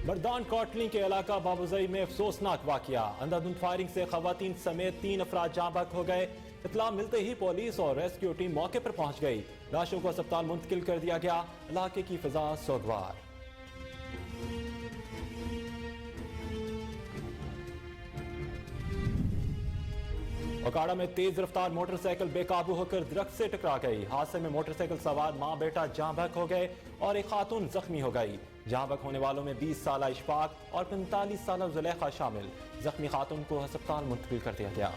مردان کوٹلی کے علاقہ بابوزئی میں افسوسناک واقعہ، اندھادھند فائرنگ سے خواتین سمیت 3 افراد جاں بحق ہو گئے۔ اطلاع ملتے ہی پولیس اور ریسکیو ٹیم موقع پر پہنچ گئی، لاشوں کو اسپتال منتقل کر دیا گیا۔ علاقے کی فضا سوگوار۔ اکاڑا میں تیز رفتار موٹر سائیکل بے قابو ہو کر درخت سے ٹکرا گئی، حادثے میں موٹر سائیکل سوار ماں بیٹا جاں بحق ہو گئے اور ایک خاتون زخمی ہو گئی۔ جاں بحق ہونے والوں میں 20 سالہ اشفاق اور 45 سالہ زلیخا شامل، زخمی خاتون کو ہسپتال منتقل کر دیا گیا۔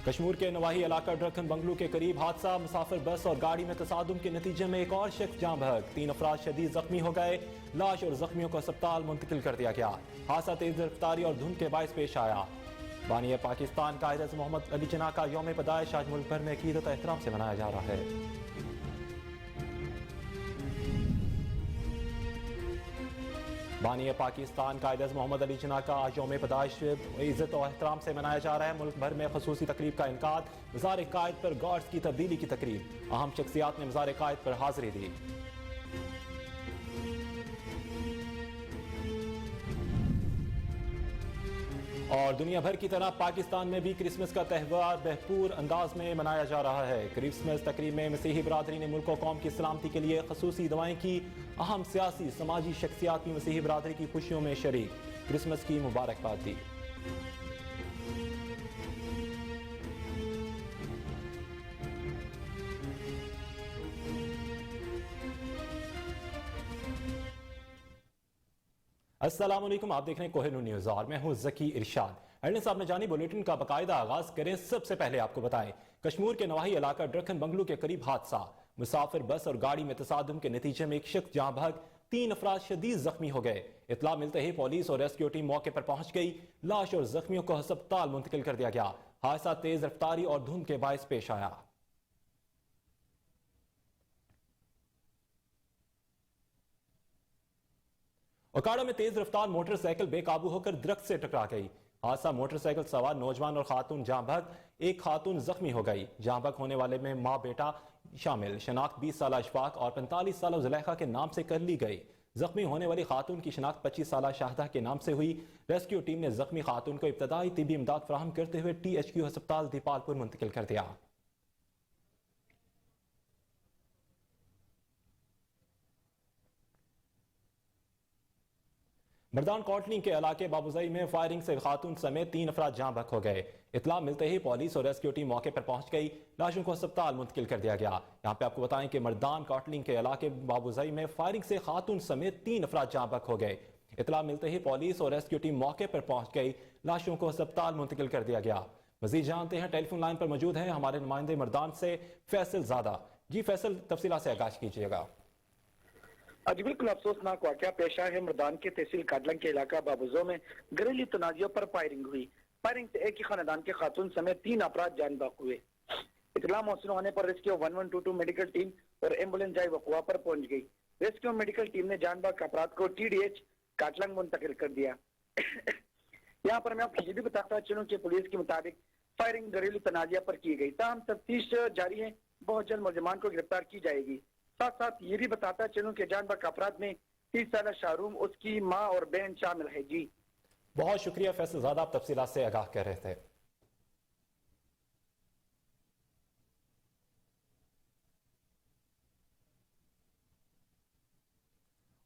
کشمیر کے نواحی علاقہ ڈرکن بنگلو کے قریب حادثہ، مسافر بس اور گاڑی میں تصادم کے نتیجے میں ایک اور شخص جاں بحق، 3 افراد شدید زخمی ہو گئے، لاش اور زخمیوں کو اسپتال منتقل کر دیا گیا۔ حادثہ تیز رفتاری اور دھند کے باعث پیش آیا۔ بانی پاکستان قائد اعظم محمد علی جناح کا یوم پیدائش آج ملک بھر میں عقیدت و احترام سے منایا جا رہا ہے۔ بانی پاکستان قائد اعظم محمد علی جناح کا آج یوم پیدائش عزت و احترام سے منایا جا رہا ہے۔ ملک بھر میں خصوصی تقریب کا انعقاد، مزار قائد پر گارڈز کی تبدیلی کی تقریب، اہم شخصیات نے مزار قائد پر حاضری دی۔ اور دنیا بھر کی طرح پاکستان میں بھی کرسمس کا تہوار بھرپور انداز میں منایا جا رہا ہے۔ کرسمس تقریب میں مسیحی برادری نے ملک و قوم کی سلامتی کے لیے خصوصی دعائیں کی، اہم سیاسی سماجی شخصیات بھی مسیحی برادری کی خوشیوں میں شریک، کرسمس کی مبارکباد دی۔ السلام علیکم، آپ دیکھ رہے ہیں کوہ نور نیوز اور میں ہوں ذکی ارشاد۔ ہیڈلائن صاحب نے جانی بلیٹن کا باقاعدہ آغاز کریں، سب سے پہلے آپ کو بتائیں کشمیر کے نواحی علاقہ ڈرکن بنگلو کے قریب حادثہ، مسافر بس اور گاڑی میں تصادم کے نتیجے میں ایک شخص جاں بحق، 3 افراد شدید زخمی ہو گئے۔ اطلاع ملتے ہی پولیس اور ریسکیو ٹیم موقع پر پہنچ گئی، لاش اور زخمیوں کو ہسپتال منتقل کر دیا گیا۔ حادثہ تیز رفتاری اور دھند کے باعث پیش آیا۔ اکاڑا میں تیز رفتار موٹر سائیکل بے قابو ہو کر درخت سے ٹکرا گئی، حادثہ موٹر سائیکل سوار نوجوان اور خاتون جاں بحق، ایک خاتون زخمی ہو گئی۔ جاں بحق ہونے والے میں ماں بیٹا شامل، شناخت 20 سالہ اشفاق اور 45 سالہ زلیخا کے نام سے کر لی گئی۔ زخمی ہونے والی خاتون کی شناخت 25 سالہ شاہدہ کے نام سے ہوئی۔ ریسکیو ٹیم نے زخمی خاتون کو ابتدائی طبی امداد فراہم کرتے ہوئے THQ ہسپتال دیپال پور منتقل کر دیا۔ مردان کوٹلی کے علاقے بابوزئی میں فائرنگ سے خاتون سمیت 3 افراد جاں بحق ہو گئے۔ اطلاع ملتے ہی پولیس اور ریسکیو ٹیم موقع پر پہنچ گئی، لاشوں کو اسپتال منتقل کر دیا گیا۔ یہاں پہ آپ کو بتائیں کہ مردان کوٹلی کے علاقے بابوزئی میں فائرنگ سے خاتون سمیت 3 افراد جاں بحق ہو گئے۔ اطلاع ملتے ہی پولیس اور ریسکیو ٹیم موقع پر پہنچ گئی، لاشوں کو اسپتال منتقل کر دیا گیا۔ مزید جانتے ہیں، ٹیلی فون لائن پر موجود ہیں ہمارے نمائندے مردان سے فیصل زادہ۔ جی فیصل، تفصیلات سے آغاز کیجیے گا۔ جی بالکل افسوسناک واقعہ پیش آیا ہے۔ مردان کے تحصیل کاڈلنگ کے علاقہ بابوزو میں گھریلو تنازعوں پر فائرنگ ہوئی۔ فائرنگ سے ایک ہی خاندان کے خاتون سمیت 3 افراد جان بحق ہوئے۔ اطلاع موصول ہونے پر ریسکیو 1122 میڈیکل ٹیم اور ایمبولینس جائے وقوع پر پہنچ گئی۔ ریسکیو میڈیکل ٹیم نے جان بحق افراد کو TDH کاڈلنگ منتقل کر دیا۔ یہاں پر میں آپ کو یہ بھی بتاتا چلوں کہ پولیس کے مطابق فائرنگ گھریلو تنازعہ پر کی گئی، تاہم تفتیش جاری ہے، بہت جلد ملزمان کو گرفتار کی جائے گی۔ ساتھ ساتھ یہ بھی بتاتا چلوں کہ جان بحق افراد میں 30 سالہ شاہروم، اس کی ماں اور بہن شامل ہے۔ جی بہت شکریہ فیصل زادہ، آپ تفصیلات سے آگاہ کر رہے تھے۔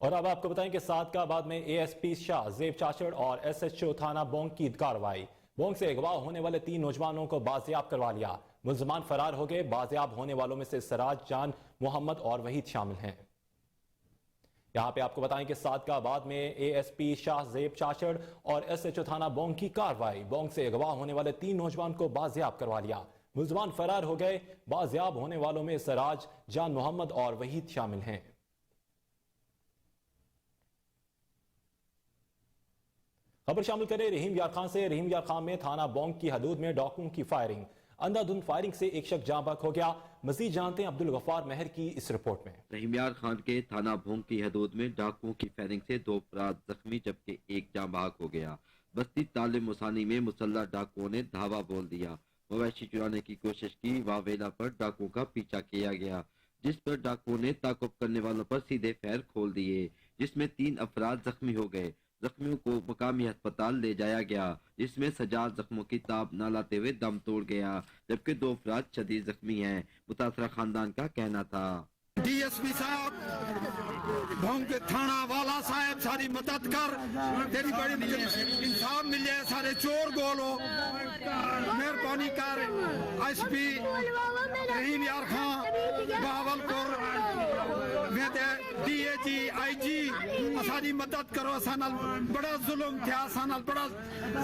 اور اب آپ کو بتائیں کہ صادقہ آباد میں ASP شاہ زیب چاچڑ اور SHO تھانہ بونگ کی کارروائی، بونگ سے اغوا ہونے والے 3 نوجوانوں کو بازیاب کروا لیا، ملزمان فرار ہو گئے۔ بازیاب ہونے والوں میں سے سراج، جان محمد اور وحید شامل ہیں۔ یہاں پہ آپ کو بتائیں کہ صادقہ آباد میں ASP شاہ زیب چاچڑ اور SHO تھانہ بونگ کی کارروائی، بونگ سے اغوا ہونے والے 3 نوجوان کو بازیاب کروا لیا، ملزمان فرار ہو گئے۔ بازیاب ہونے والوں میں سراج، جان محمد اور وحید شامل ہیں۔ خبر شامل کریں رحیم یار خان سے۔ رحیم یار خان میں تھانہ بونگ کی حدود میں ڈاکوؤں کی فائرنگ، اندھادھند فائرنگ سے ایک شخص جاں بحق ہو گیا۔ مزید جانتے ہیں عبدالغفار مہر کی اس رپورٹ میں۔ رحیم یار خان کے تھانہ بونگ کی حدود میں ڈاکوؤں کی فائرنگ سے 2 افراد زخمی جبکہ ایک جاں بحق ہو گیا۔ بستی طالب مسانی میں مسلح ڈاکوؤں نے دھاوا بول دیا، مویشی چرانے کی کوشش کی، واویلا پر ڈاکوؤں کا پیچھا کیا گیا۔ जिस पर डाकुओं ने ताक़ुब करने वालों पर सीधे फैर खोल दिए, जिसमें 3 अफराद जख्मी हो गए। जख्मियों को मकामी अस्पताल ले जाया गया, जिसमें सजाद जख्मों की ताब न लाते हुए दम तोड़ गया, जबकि 2 अफराद शदीद जख्मी हैं। मुतासरा खानदान का कहना था, डीएसपी साहब, भोंग के थाना वाला साहब, सारी मदद कर, तेरी बड़ी इंसाफ मिल जाए, सारे चोर गोलो, मेहरबानी कर। एसपी रहीम यार खान बहावलपुर, डीएजी आईजी, सारी मदद करो। असानल बड़ा जुल्म थे, असानल बड़ा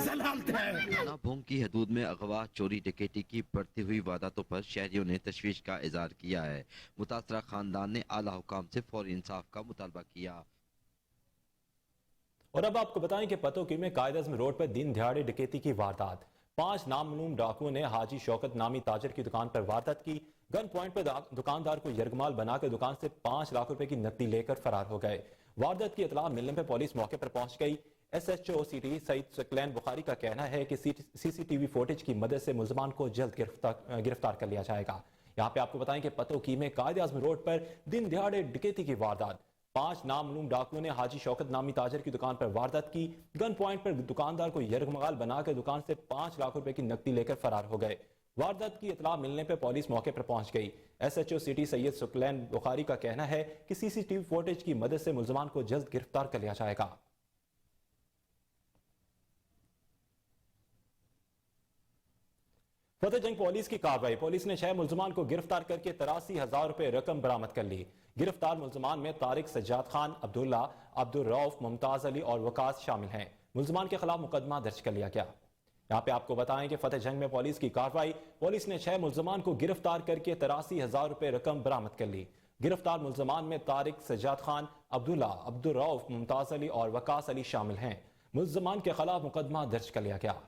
जलाल थे। थाना भोंग की हदूद में अगवा, चोरी, डकैती की बढ़ती हुई वारदातों पर शहरियों ने तशवीश का इजहार किया है। मुतासरा खानदान ने आला हुकाम से फौरी इंसाफ का मुतालबा किया। और अब आपको बताएं कि पतोकी में कायद-ए-आज़म रोड पर दिन दिहाड़े डकैती की वारदात। 5 नाममालूम डाकुओं ने हाजी शौकत नामी ताजर की दुकान पर वारदात की। गन पॉइंट पर दुकानदार को यरगमाल बनाकर दुकान से 5 लाख रुपए की नकदी लेकर फरार हो गए। वारदात की इतला मिलने पर पुलिस मौके पर पहुंच गई। SHO सिटी सईद सुकलैन बुखारी का कहना है कि CCTV फुटेज की मदद से मुलजमान को जल्द गिरफ्तार कर लिया जाएगा। यहाँ पे आपको बताएं कि पतोकी में कायद-ए-आज़म रोड पर दिन दिहाड़े डकैती की वारदात। 5 नाममालूम डाकुओं ने हाजी शौकत नामी ताजर की दुकान पर वारदात की। गन पॉइंट पर दुकानदार को यरगमाल बनाकर दुकान से 5 लाख रुपए की नकदी लेकर फरार हो गए। वारदात की इतला मिलने पर पुलिस मौके पर पहुंच गई। SHO सिटी सैयद सुकलैन बुखारी का कहना है कि CCTV फुटेज की मदद से मुलजमान को जल्द गिरफ्तार कर लिया जाएगा। फतेह जंग पुलिस की कार्रवाई। पुलिस ने 6 मुलजमान को गिरफ्तार करके 83,000 रुपए रकम बरामद कर ली। गिरफ्तार मुलजमान में तारिक, सज्जाद खान, अब्दुल्ला, अब्दुल रऊफ, मुमताज अली और वकास शामिल हैं। मुलजमान के खिलाफ मुकदमा दर्ज कर लिया गया। यहाँ पे आपको बताएं कि फतेह जंग में पुलिस की कार्रवाई। पुलिस ने 6 मुलजमान को गिरफ्तार करके 83,000 रुपए रकम बरामद कर ली। गिरफ्तार मुलजमान में तारिक, सज्जाद खान, अब्दुल्ला, अब्दुल रऊफ, मुमताज अली और वकास अली शामिल हैं। मुलजमान के खिलाफ मुकदमा दर्ज कर लिया गया।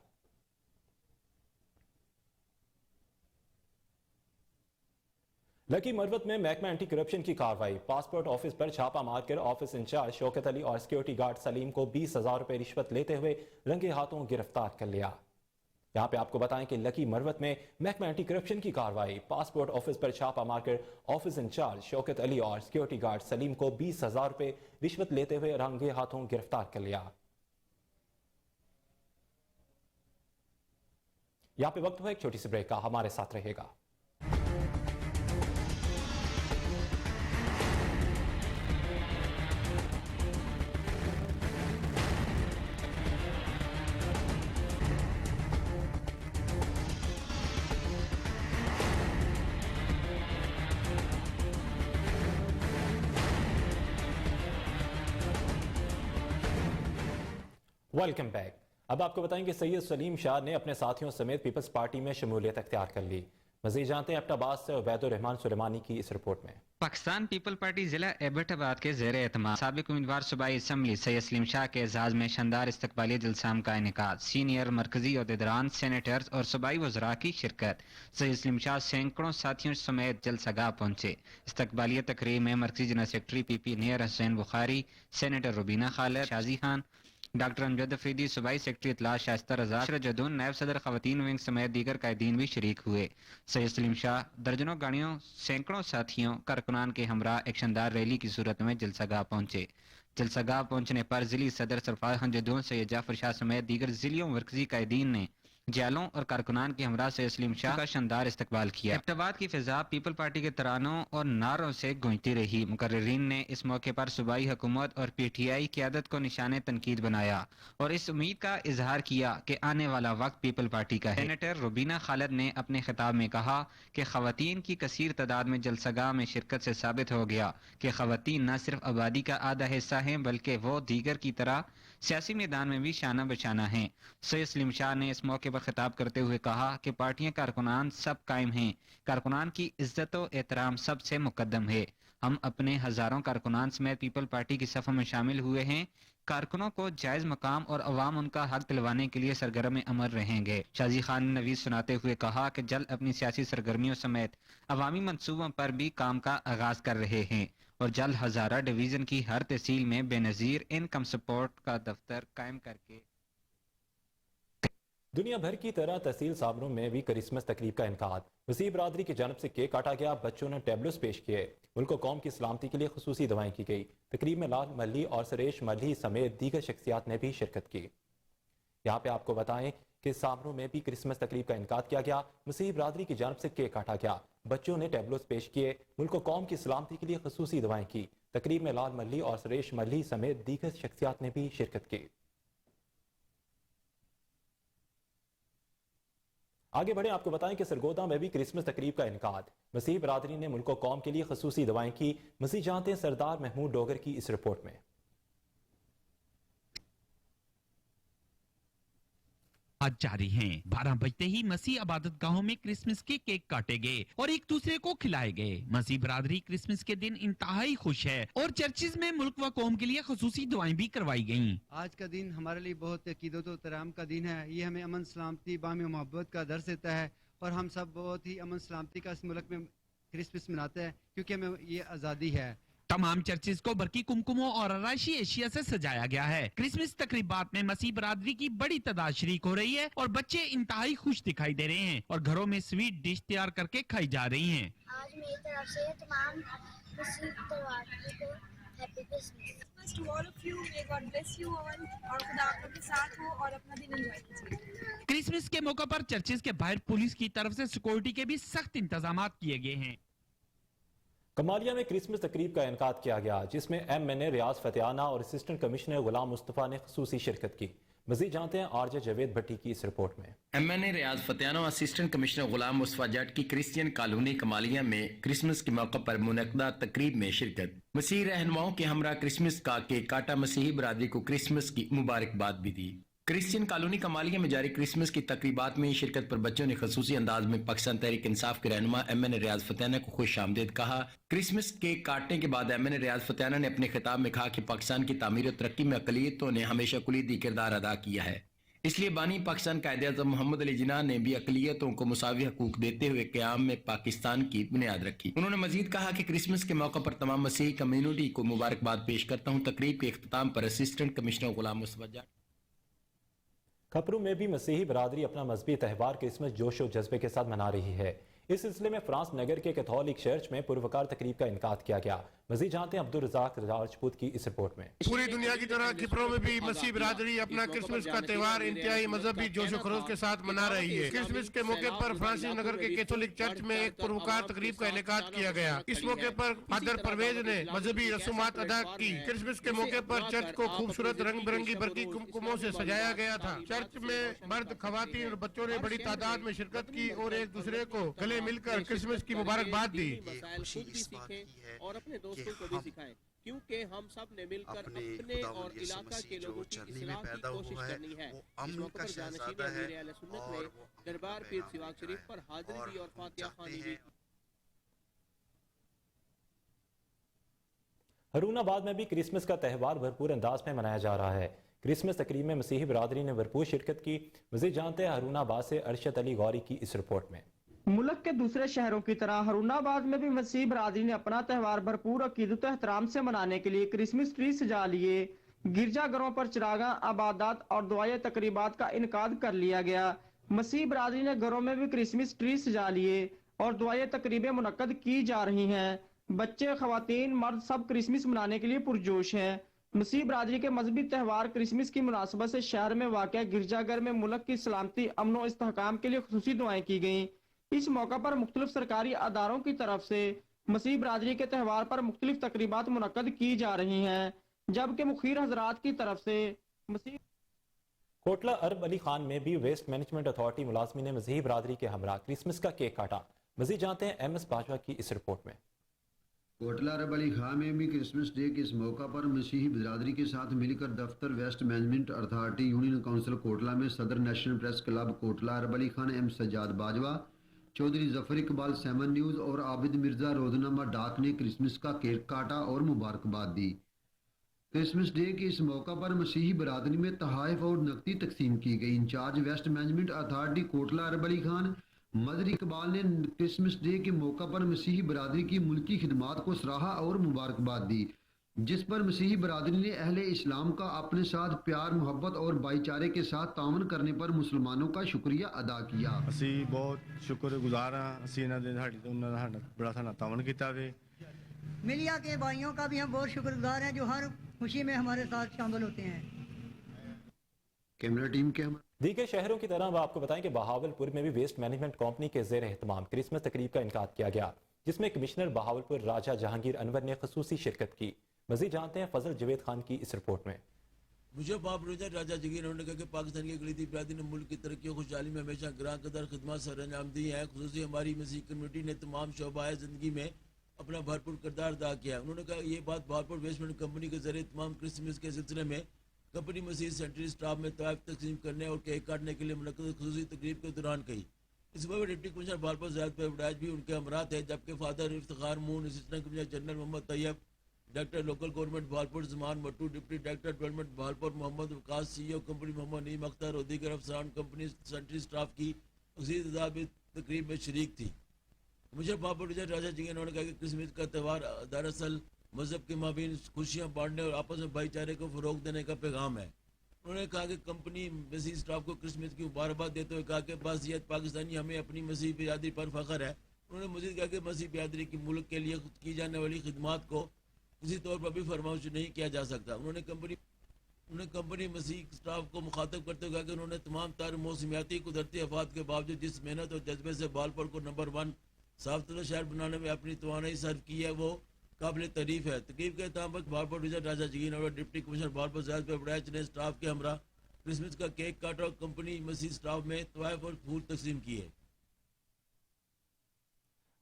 लकी मरवत में महकमा एंटी करप्शन की कार्रवाई। पासपोर्ट ऑफिस पर छापा मारकर ऑफिस इंचार्ज शौकत अली और सिक्योरिटी गार्ड सलीम को 20,000 रुपए रिश्वत लेते हुए रंगे हाथों गिरफ्तार कर लिया। यहाँ पे आपको बताएं कि लकी मरवत में महकमा एंटी करप्शन की कार्रवाई। पासपोर्ट ऑफिस पर छापा मारकर ऑफिस इंचार्ज शौकत अली और सिक्योरिटी गार्ड सलीम को 20,000 रुपए रिश्वत लेते हुए रंगे हाथों गिरफ्तार कर लिया। यहाँ पे वक्त हुआ एक छोटी सी ब्रेक का, हमारे साथ रहेगा। Welcome back. अब आपको बताएं कि सैयद सलीम शाह ने अपने साथियों समेत पीपल्स पार्टी में शमूलियत अख्तियार कर ली। मजीद जानते हैं एबटाबाद से उबैदुर रहमान सुलेमानी की इस रिपोर्ट में। पाकिस्तान पीपल पार्टी जिला एबटाबाद के ज़ेर एतमाद साबिक उम्मीदवार सूबाई असम्बली सैयद सलीम शाह के एजाज में शानदार इस्तकबाली जलसाम का इनेकाद। सीनियर मरकजी अहदेदारान, सेनेटर्स और सूबाई वज़रा की शिरकत। सैयद सलीम शाह सैकड़ों साथियों समेत जलसगाह पहुंचे। इस्तकबालिया तकरीब में मरकजी general secretary PP near Hussain Bukhari, senator Rubina Khalid, Shaji Khan, doctor Amjad Afridi, सूबाई सेक्रेटरी इतला शाइस्ता रजा, जदून, नायब सदर खवातीन विंग समेत दीगर कायदीन भी शरीक हुए। सैयद सलीम शाह दर्जनों गाड़ियों, सैकड़ों साथियों, कारकुनान के हमरा एक शानदार रैली की सूरत में जलसागाह पहुंचे। जलसागाह पहुंचने पर जिली सदर सरफराज खान जदून, सैयद जाफर शाह समेत दीगर जिलियों मरकजी कायदीन ने जालों और कारकुनान के हमरा से सलीम शाह का शानदार इस्तकबाल किया। एबटाबाद की फिजा पीपल पार्टी के तरानों और नारों से गूंजती रही। मुकर्रिरीन ने इस मौके पर सूबाई हुकूमत और PTI क़यादत को निशाने तनकीद बनाया और इस उम्मीद का इजहार किया कि आने वाला वक्त पीपल पार्टी का है। सेनेटर रुबीना खालिद ने अपने खिताब में कहा कि खवातीन की कसीर तादाद में जलसगाह में शिरकत से साबित हो गया कि खवातीन न सिर्फ आबादी का आधा हिस्सा हैं बल्कि वो दीगर की तरह सियासी मैदान में भी शाना बशाना हैं। सैयद सलीम शाह ने इस मौके पर खिताब करते हुए कहा कि पार्टियां कारकुनान सब कायम हैं। कारकुनान की इज्जत और एहतराम सबसे मुकद्दम है। हम अपने हजारों कारकुनान समेत पीपल पार्टी की सफ़ों में शामिल हुए हैं। कारकुनों को जायज मकाम और अवाम उनका हक दिलवाने के लिए सरगर्म अमल रहेंगे। शाजी खान ने नवीज सुनाते हुए कहा कि जल्द अपनी सियासी सरगर्मियों समेत अवामी मंसूबों पर भी काम का आगाज कर रहे हैं और जल्द हजारा डिवीजन की हर तहसील में बेनजीर इनकम सपोर्ट का दफ्तर कायम करके دنیا بھر کی طرح تحصیل صابروں میں بھی کرسمس تقریب کا انعقاد. مسیحی برادری کی جانب سے کیک کاٹا گیا, بچوں نے ٹیبلوز پیش کیے, ملک و قوم کی سلامتی کے لیے خصوصی دعائیں کی گئی. تقریب میں لال ملی اور سریش ملی سمیت دیگر شخصیات نے بھی شرکت کی. یہاں پہ آپ کو بتائیں کہ صابروں میں بھی کرسمس تقریب کا انعقاد کیا گیا. مسیحی برادری کی جانب سے کیک کاٹا گیا, بچوں نے ٹیبلوز پیش کیے, ملک و قوم کی سلامتی کے لیے خصوصی دعائیں کی. تقریب میں لال ملی اور سریش ملی سمیت دیگر شخصیات نے بھی شرکت کی. آگے بڑھیں, آپ کو بتائیں کہ سرگودا میں بھی کرسمس تقریب کا انعقاد. مسیحی برادری نے ملک و قوم کے لیے خصوصی دعائیں کی. مزید جانتے ہیں سردار محمود ڈوگر کی اس رپورٹ میں. آج جاری ہیں. 12 بجتے ہی مسیح عبادت گاہوں میں کرسمس کے کیک کاٹے گئے اور ایک دوسرے کو کھلائے گئے. مسیح برادری کرسمس کے دن انتہائی خوش ہے اور چرچز میں ملک و قوم کے لیے خصوصی دعائیں بھی کروائی گئیں. آج کا دن ہمارے لیے بہت عقیدت و احترام کا دن ہے. یہ ہمیں امن سلامتی باہمی محبت کا درس دیتا ہے اور ہم سب بہت ہی امن سلامتی کا اس ملک میں کرسمس مناتے ہیں کیونکہ ہمیں یہ آزادی ہے. تمام چرچز کو برقی کمکموں اور آرائشی اشیاء سے سجایا گیا ہے. کرسمس تقریبات میں مسیح برادری کی بڑی تعداد شریک ہو رہی ہے اور بچے انتہائی خوش دکھائی دے رہے ہیں اور گھروں میں سویٹ ڈش تیار کر کے کھائی جا رہی ہیں. آج میری طرف سے تمام مسیح برادری کو happy Christmas. To all of you, may God bless you all اور خدا آپ کے ساتھ ہو اور اپنا دن انجوائے کیجیے. کرسمس کے موقع پر چرچز کے باہر پولیس کی طرف سے سیکورٹی کے بھی سخت انتظامات کیے گئے ہیں. کمالیہ میں کرسمس تقریب کا انعقاد کیا گیا, جس میں MNA ریاض فتیانہ اور اسسٹنٹ کمشنر غلام مصطفیٰ نے خصوصی شرکت کی. مزید جانتے ہیں RJ جاوید بھٹی کی اس رپورٹ میں. MNA ریاض فتیانہ اور اسسٹنٹ کمشنر غلام مصطفیٰ جٹ کی کرسچین کالونی کمالیہ میں کرسمس کے موقع پر منعقدہ تقریب میں شرکت. مسیحی رہنماؤں کے ہمراہ کرسمس کا کیک کاٹا, مسیحی برادری کو کرسمس کی مبارکباد بھی دی. کرسچین کالونی کمالیہ میں جاری کرسمس کی تقریبات میں شرکت پر بچوں نے خصوصی انداز میں پاکستان تحریک انصاف کے رہنما MNA ریاض فتیانہ کو خوش آمدید کہا. کرسمس کیک کاٹنے کے بعد MNA ریاض فتیانہ نے اپنے خطاب میں کہا کہ پاکستان کی تعمیر و ترقی میں اقلیتوں نے ہمیشہ کلیدی کردار ادا کیا ہے, اس لیے بانی پاکستان قائد اعظم محمد علی جناح نے بھی اقلیتوں کو مساوی حقوق دیتے ہوئے قیام میں پاکستان کی بنیاد رکھی. انہوں نے مزید کہا کہ کرسمس کے موقع پر تمام مسیحی کمیونٹی کو مبارکباد پیش کرتا ہوں. تقریب کے اختتام پر اسسٹنٹ کمشنر غلام مصطفیٰ جٹ. کھپرو میں بھی مسیحی برادری اپنا مذہبی تہوار کرسمس جوش و جذبے کے ساتھ منا رہی ہے. اس سلسلے میں فرانس نگر کے کیتھولک چرچ میں پروکار تقریب کا انعقاد کیا گیا. مزید جانتے ہیں عبدالرزاق راجپوت کی اس رپورٹ میں. پوری دنیا کی طرح کھپرو میں بھی مسیح برادری اپنا کرسمس کا تہوار انتہائی مذہبی جوش و خروش کے ساتھ منا رہی ہے. کرسمس کے موقع پر فرانسس نگر کے کیتھولک چرچ میں ایک پروکار تقریب کا انعقاد کیا گیا. اس موقع پر فادر پرویز نے مذہبی رسومات ادا کی. کرسمس کے موقع پر چرچ کو خوبصورت رنگ برنگی برقی کمکموں سے سجایا گیا تھا. چرچ میں مرد, خواتین اور بچوں نے بڑی تعداد میں شرکت کی اور ایک دوسرے کو گلے مل کر کرسمس کی مبارکباد دی. اور اپنے دوستوں کو بھی سکھائیں کیونکہ ہم سب نے مل کر اپنے اور علاقہ کے لوگوں کی اصلاح کی کوشش کرنی ہے. اس موقع پر جانشین امیر اہل سنت نے دربار پیر سواگ شریف پر حاضری دی اور فاتحہ خوانی دی. ہرون آباد میں بھی کرسمس کا تہوار بھرپور انداز میں منایا جا رہا ہے. کرسمس تقریب میں مسیحی برادری نے بھرپور شرکت کی. مزید جانتے ہیں ہرون آباد سے ارشد علی غوری کی اس رپورٹ میں. ملک کے دوسرے شہروں کی طرح ہرون آباد میں بھی مسیحی برادری نے اپنا تہوار بھرپور عقیدت و احترام سے منانے کے لیے کرسمس ٹری سجا لیے. گرجا گھروں پر چراغاں, عبادات اور دعائیں تقریبات کا انعقاد کر لیا گیا. مسیحی برادری نے گھروں میں بھی کرسمس ٹری سجا لیے اور دعائیں تقریبیں منعقد کی جا رہی ہیں. بچے, خواتین, مرد سب کرسمس منانے کے لیے پرجوش ہیں. مسیحی برادری کے مذہبی تہوار کرسمس کی مناسبت سے شہر میں واقع گرجا گھر میں ملک کی سلامتی, امن و استحکام کے لیے خصوصی دعائیں کی گئیں. اس موقع پر مختلف سرکاری اداروں کی طرف سے مسیحی برادری کے تہوار پر مختلف تقریبات منعقد کی جا رہی ہیں, جبکہ مخیر حضرات کی طرف سے کوٹلہ ارب علی خان میں بھی ویسٹ مینجمنٹ اتھارٹی ملازمین نے مسیحی برادری کے ہمراہ کرسمس کا کیک کاٹا. مزید جانتے ہیں MS باجوہ کی اس رپورٹ میں. کوٹلہ ارب علی خان میں بھی کرسمس ڈے کے اس موقع پر مسیحی برادری کے ساتھ مل کر دفتر waste management authority union council Kotla میں صدر national press club Kotla Arab Ali Khan M Sajjad Bajwa, Chaudhry Zafar Iqbal seven news اور عابد مرزا روزنامہ ڈاک نے کرسمس کا کیک کاٹا اور مبارکباد دی. کرسمس ڈے کے اس موقع پر مسیحی برادری میں تحائف اور نقدی تقسیم کی گئی. Incharge waste management authority Kotla Arab Ali Khan Mazhar Iqbal نے کرسمس ڈے کے موقع پر مسیحی برادری کی ملکی خدمات کو سراہا اور مبارکباد دی. जिस पर मसीही बरादरी ने अहले इस्लाम का अपने साथ प्यार मोहब्बत और भाईचारे के साथ तावन करने पर मुसलमानों का शुक्रिया अदा किया। ਅਸੀਂ ਬਹੁਤ ਸ਼ੁਕਰਗੁਜ਼ਾਰ ਹਾਂ ਅਸੀਂ ਇਹਨਾਂ ਦੇ ਸਾਡੀ ਉਹਨਾਂ ਦਾ ਸਾਡਾ ਬੜਾ ਸਾਡਾ ਤਾਵਨ ਕੀਤਾ ਵੇ। मिलिया के भाइयों का भी हम बहुत शुक्रगुजार हैं जो हर खुशी में हमारे साथ शामिल होते हैं। कैमरा टीम के दीगर शहरों की तरह आपको बताएं कि बहावलपुर में भी वेस्ट मैनेजमेंट कंपनी के ज़ेर एहतमाम क्रिसमस तकरीब का इनकाद किया गया, जिसमें कमिश्नर बहावलपुर राजा जहांगीर अनवर ने खसूसी शिरकत की। मजीद जानते हैं फजल जवेद खान की इस रिपोर्ट में। मुझे बाबरोजा राजा जगीर ने कहा कि पाकिस्तान की गलीदी बिरादरी ने मुल्क की तरक्की और खुशहाली में हमेशा ग्रां कदर खिदमत सर अंजाम दी है। खुसूसी हमारी मसीह कम्युनिटी ने तमाम शोबाए ज़िंदगी में अपना भरपूर किरदार अदा किया। उन्होंने कहा ये बात बहावलपुर वेस्ट मैनेजमेंट कंपनी के जरिए तमाम क्रिसमस के सिलसिले में कंपनी मसीह सेंट्री स्टाफ में तोहफे तकसीम करने और केक काटने के लिए मुनक्कद खुसूसी तकरीब के दौरान कही। इस मौके पर डिप्टी कमिश्नर बहावलपुर ज़ैद पैबडाज भी उनके हमरा थे, जबकि father Iftikhar Moon, assistant commissioner general Mohammad Tayyab, director local government Bahawalpur Zaman Mattu, deputy director development Bahawalpur Mohammad Waqas, CEO company Mohammad Naeem Akhtar और दीगर अफसरान कंपनी सेंट्री स्टाफ की अजीज अदाब तकरीब में शरीक थी। कमिश्नर बहावलपुर राजा जी ने कहा कि क्रिसमस का त्यौहार दरअसल मजहब के माबीन खुशियाँ बांटने और आपस में भाईचारे को फरोग देने का पैगाम है। उन्होंने कहा कि कंपनी मसीह स्टाफ को क्रिसमस की मुबारकबाद देते हुए कहा कि बासियत पाकिस्तानी हमें अपनी मसीह बिरादरी पर फख्र है। उन्होंने मजीद कहा कि मसीह बिरादरी की मुल्क के लिए की जाने वाली खिदमात को किसी तौर पर भी फरमाइश नहीं किया जा सकता। उन्होंने कंपनी मसीह स्टाफ को मुखातब करते हुए कहा कि उन्होंने तमाम तार मौसमियाती कुदरती आफात के बावजूद जिस मेहनत और जज्बे से बहावलपुर को नंबर 1 साफ सुथरा शहर बनाने में अपनी तवानाई सर्व की है, वो काबिल तारीफ है। तकरीब के तहत बहावलपुर डिवीजन राजा जगीर और डिप्टी कमिश्नर बहावलपुर ज़ैद पैबडाज ने स्टाफ के हमरा क्रिसमस का केक काटा और कंपनी मसीह स्टाफ में तोहफे और फूल तकसीम किए।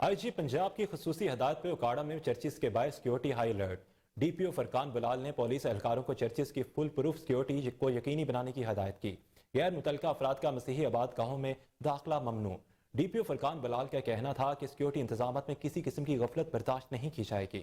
आईजी पंजाब की खसूसी हदायत पे उकाड़ा में चर्चिस के बाहर security high alert. DPO Furqan Bilal ने पुलिस एहलकारों को चर्चिस की फुल प्रूफ सिक्योरिटी को यकीनी बनाने की हदायत की। गैर मुतलका अफराद का मसीही आबाद गाहों में दाखिला ममनू। डीपीओ फरकान बिलाल का कहना था कि सिक्योरिटी इंतजाम में किसी किस्म की गफलत बर्दाश्त नहीं की जाएगी।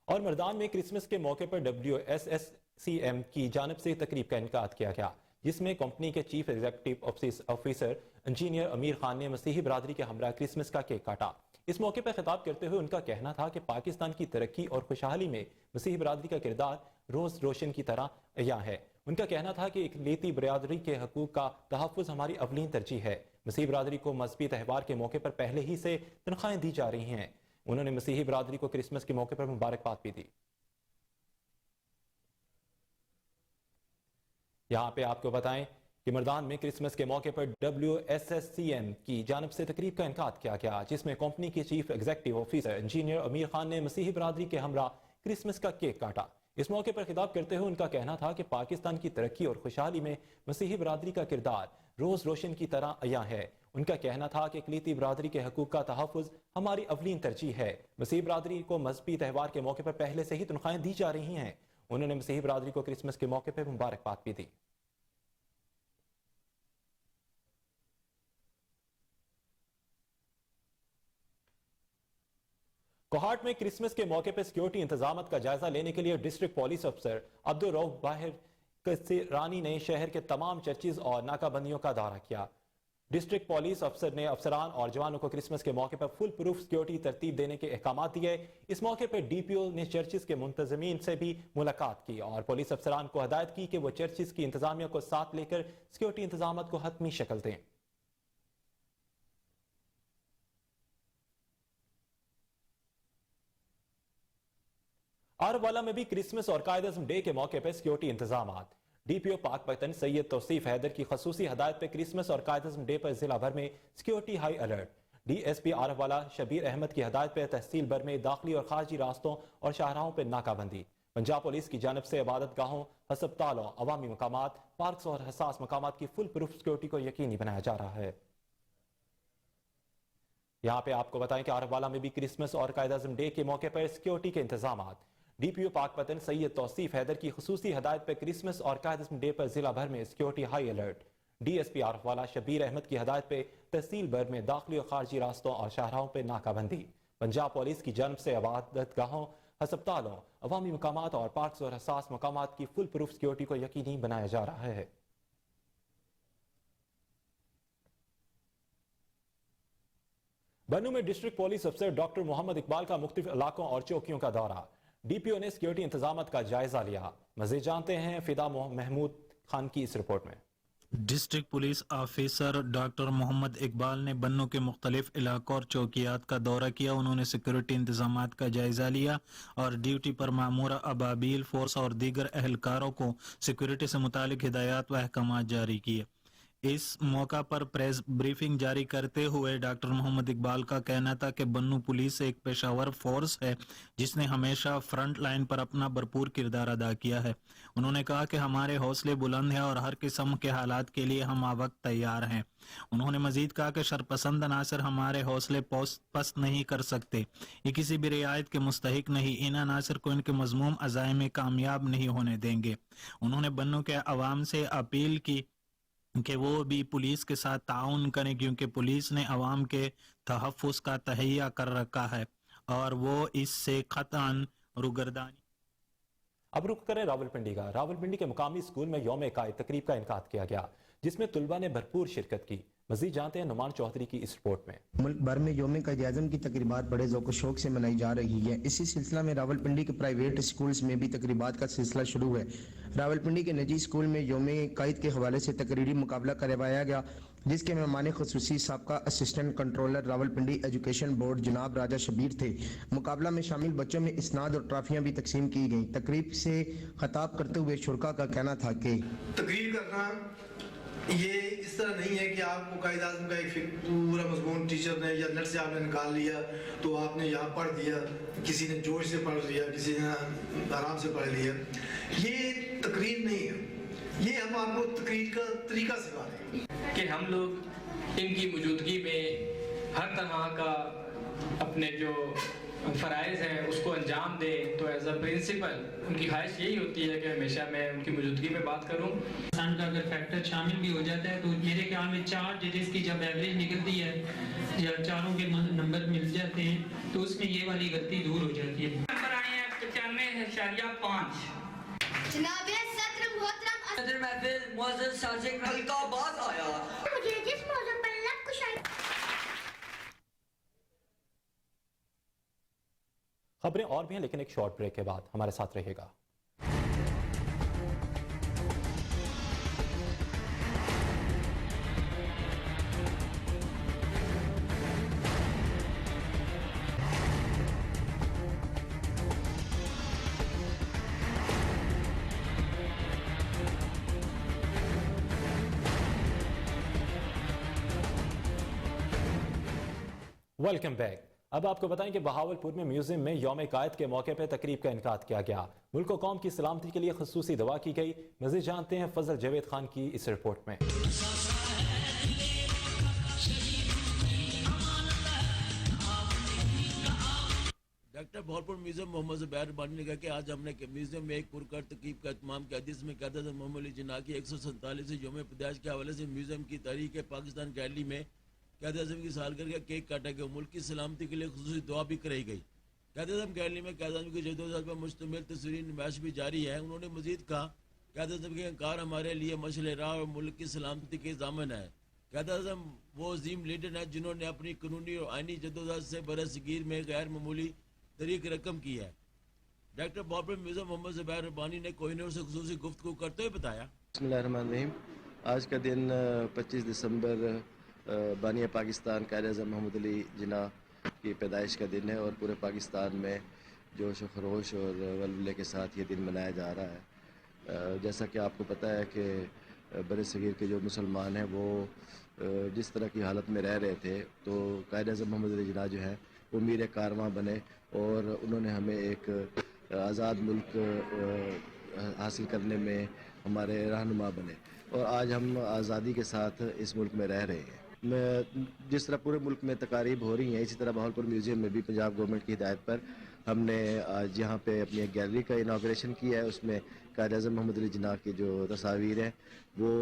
और मर्दान में क्रिसमस के मौके पर WSSCM की जानिब से तकरीब का इनकाद किया गया, जिसमें कंपनी के चीफ एग्जीक्यूटिव ऑफिसर इंजीनियर अमीर खान ने मसीही बरादरी के हमरा क्रिसमस का केक काटा। इस मौके पर खिताब करते हुए उनका कहना था कि पाकिस्तान की तरक्की और खुशहाली में मसीही बरादरी का किरदार रोज रोशन की तरह अया है। उनका कहना था कि इकलीती बरादरी के हकूक का तहफ़्फ़ुज़ हमारी अवलीन तरजीह है। मसीही बरादरी को मजहबी त्यौहार के मौके पर पहले ही से तनख्वाहें दी जा रही हैं। उन्होंने मसीही बरादरी को क्रिसमस के मौके पर मुबारकबाद भी दी। यहाँ पे आपको बताएं कि मर्दान में क्रिसमस के मौके पर WSSCM की जानिब से तकरीब का इनकाद किया गया, जिसमें कंपनी के चीफ एग्जीक्यूटिव ऑफिसर इंजीनियर अमीर खान ने मसीही बरादरी के हमरा क्रिसमस का केक काटा। इस मौके पर खिताब करते हुए उनका कहना था कि पाकिस्तान की तरक्की और खुशहाली में मसीही बरादरी का किरदार रोज रोशन की तरह अया है। उनका कहना था कि इकलीती बरादरी के हकूक का तहफ़्फ़ुज़ हमारी अवलीन तरजीह है। मसीही बरादरी को मजहबी त्यौहार के मौके पर पहले से ही तनख्वाहें दी जा रही हैं। उन्होंने मसीही बरादरी को क्रिसमस के मौके पर मुबारकबाद भी दी। कोहाट में क्रिसमस के मौके पर सिक्योरिटी इंतजाम का जायजा लेने के लिए डिस्ट्रिक्ट पुलिस अफसर अब्दुल रऊफ बाहिर रानी ने शहर के तमाम चर्चिज और नाकाबंदियों का दौरा किया। डिस्ट्रिक्ट पुलिस अफसर ने अफसरान और जवानों को क्रिसमस के मौके पर फुल प्रूफ सिक्योरिटी तरतीब देने के अहकाम दिए। इस मौके पर डीपीओ ने चर्चिज के मुंतजमीन से भी मुलाकात की और पुलिस अफसरान को हदायत की कि वो चर्चिज की इंतजामिया को साथ लेकर सिक्योरिटी इंतजाम को हतमी शक्ल दें। आरवाला में भी क्रिसमस और कायद-ए-आज़म डे के मौके पर सिक्योरिटी इंतजामात। डीपीओ पाकपतन सैयद तौसीफ हैदर की खसूसी हदायत पर क्रिसमस और कायद-ए-आज़म डे पर जिला भर में सिक्योरिटी हाई अलर्ट। डीएसपी आरवाला शबीर अहमद की हदायत पर तहसील भर में दाखिली और खारजी रास्तों और शाहराहों पर नाकाबंदी। पंजाब पुलिस की जानब से इबादत गाहों, हस्पतालों, अवामी मकामात, पार्क्स और हसास मकामात की फुल प्रूफ सिक्योरिटी को यकीनी बनाया जा रहा है। यहाँ पे आपको बताएं कि आरवाला में भी क्रिसमस और कायद-ए-आज़म डे के मौके पर सिक्योरिटी के इंतजामात। डीपीओ पाकपतन सैयद तौसीफ हैदर की खसूसी हदायत पर क्रिसमस और कायद-ए-आज़म डे पर जिला भर में सिक्योरिटी हाई अलर्ट। डीएसपी आरवाला शबीर अहमद की हदायत पर तहसील भर में दाखिली और खारजी रास्तों और शाहराहों पर नाकाबंदी। पंजाब पुलिस की जानब से इबादत गाहों, हस्पतालों, अवामी मकामात और पार्क्स और हसास मकामात की फुल प्रूफ सिक्योरिटी को यकीनी बनाया जा रहा है। बन्नू में डिस्ट्रिक्ट पुलिस अफसर डॉक्टर मोहम्मद इकबाल का मुख्तलिफ इलाकों और चौकियों का दौरा। डीपीओ ने सिक्योरिटी इंतजामात का जायजा लिया। मज़ीद जानते हैं फिदा महमूद खान की इस रिपोर्ट में। District police officer doctor Mohammad Iqbal ने बन्नू के मुख्तलिफ इलाकों और चौकियात का दौरा किया। उन्होंने सिक्योरिटी इंतजामात का जायजा लिया और ड्यूटी पर मामूर अबाबील फोर्स और दीगर अहलकारों को सिक्योरिटी से मुतालिक हिदायत व अहकामात जारी किए। इस मौका पर प्रेस ब्रीफिंग जारी करते हुए डॉक्टर मोहम्मद इकबाल का कहना था कि बन्नू पुलिस एक पेशावर फोर्स है जिसने हमेशा फ्रंट लाइन पर अपना भरपूर किरदार अदा किया है। उन्होंने कहा कि हमारे हौसले बुलंद हैं और हर किस्म के हालात के लिए हम वक्त तैयार हैं। उन्होंने मजीद कहा कि शरपसंद अनासर हमारे हौसले पस्त नहीं कर सकते, ये किसी भी रियायत के मुस्तहिक नहीं। इन अनासर को इनके मजमूम अज़ाइम में कामयाब नहीं होने देंगे। उन्होंने बन्नू के अवाम से अपील की कि वो भी पुलिस के साथ ताउन करें क्योंकि पुलिस ने अवाम के तहफ़्फ़ुज़ का तहैया कर रखा है और वो इससे क़तअन रुगरदानी। अब रुक करें रावलपिंडी का। रावलपिंडी के मुकामी स्कूल में यौम कायद तकरीब का इनकाद किया गया जिसमें तुलबा ने भरपूर शिरकत की। मज़ीद जानते हैं नुमान चौधरी की इस रिपोर्ट में। मुल्क भर में यौम कायद आज़म की तकरीबात बड़े ज़ौक़ शौक़ से मनाई जा रही है। इसी सिलसिला में रावलपिंडी के प्राइवेट स्कूल्स में भी तकरीबात का सिलसिला शुरू है। रावलपिंडी के निजी स्कूल में यौम कायद के हवाले से तकरीरी मुकाबला करवाया गया जिसके मेहमान खुसूसी साबका assistant controller Rawalpindi education board जनाब राजा शबीर थे। मुकाबला में शामिल बच्चों में इस्नाद और ट्रॉफियां भी तकसीम की गई। तकरीब से खिताब करते हुए शुरका का कहना था कि तकरीर करना ये इस तरह नहीं है कि आपको कायद आज़म का एक पूरा मजमून टीचर ने या नट से आपने निकाल लिया तो आपने यहाँ पढ़ दिया, किसी ने जोश से पढ़ लिया, किसी ने आराम से पढ़ लिया। ये तकरीर नहीं है, ये हम आपको तकरीर का तरीका सिखा रहे हैं कि हम लोग इनकी मौजूदगी में हर तरह का अपने जो फ़राइज़ हैं उसको अंजाम दें। तो एज अ प्रिंसिपल उनकी ख्वाहिश यही होती है कि हमेशा मैं उनकी मौजूदगी में बात करूं। सन का अगर फैक्टर शामिल भी हो जाता है तो मेरे ख्याल में 4 जजेस की जब एवरेज निकलती है या चारों के नंबर मिल जाते हैं तो उसमें ये वाली गलती दूर हो जाती है। नंबर आए हैं 95.5। जनाब सत्र मोहतरम सदर महफिल मुअज़्ज़ज़ साजिद हल्का बात आया। मुझे जिस मौजू पर लब कुशाई। खबरें और भी हैं लेकिन एक शॉर्ट ब्रेक के बाद हमारे साथ रहिएगा। Welcome back. अब आपको बताएं कि बहावलपुर में म्यूजियम में यौम कायद के मौके पर तकरीब का इनकाद किया गया। मुल्क और कौम की सलामती के लिए खसूसी दुआ की गई। मज़ीद जानते हैं फजल जावेद खान की इस रिपोर्ट में। डॉक्टर बहावलपुर म्यूजियम मोहम्मद ज़ुबैर रब्बानी ने कहा कि आज हमने म्यूजियम में एक पुरकर तकरीब का इत्माम किया जिसमें क़यादत मोहम्मद अली जिन्ना की 147 यौम पैदाइश के हवाले से म्यूजियम की तारीख पाकिस्तान गैलरी में क़यादत आज़म की सालगिरह का केक काटा गया। मुल्क की सलामती के लिए खुसूसी दुआ भी कराई गई। क़यादत आज़म गैलरी में क़यादत आज़म की जद्दोजहद पर मुश्तमिल तस्वीरी नुमाइश भी जारी है। उन्होंने मज़ीद कहा क़यादत आज़म के इंकार हमारे लिए मशअल राह और मुल्क की सलामती के ज़ामन है। क़यादत आज़म वो अजीम लीडर हैं जिन्होंने अपनी कानूनी और आइनी जद्दोजहद से बरसगीर में गैर मामूली तरीक रकम की है। डॉक्टर बहावलपुर म्यूजियम मोहम्मद ज़ुबैर रब्बानी ने कोहिनूर से खुसूसी गुफ्तगू करते हुए बताया। बिस्मिल्लाहिर्रहमानिर्रहीम। आज का दिन 25 दिसंबर बानिया पाकिस्तान क़ायद आज़म मोहम्मद अली जिन्ना की पैदाइश का दिन है और पूरे पाकिस्तान में जोश व खरोश और वलवले के साथ ये दिन मनाया जा रहा है। जैसा कि आपको पता है कि बरसगीर के जो मुसलमान हैं वो जिस तरह की हालत में रह रहे थे तो क़ायद आज़म मोहम्मद अली जिन्ना जो है वो मीर कारवां बने और उन्होंने हमें एक आज़ाद मुल्क हासिल करने में हमारे रहनुमा बने और आज हम आज़ादी के साथ इस मुल्क में रह रहे हैं। जिस तरह पूरे मुल्क में तकारीब हो रही हैं इसी तरह बहावलपुर म्यूज़ियम में भी पंजाब गवर्नमेंट की हिदायत पर हमने आज यहाँ पे अपनी एक गैलरी का इनाग्रेशन किया है। उसमें क़ायद आज़म मोहम्मद अली जिन्ना की जो तस्वीर हैं वो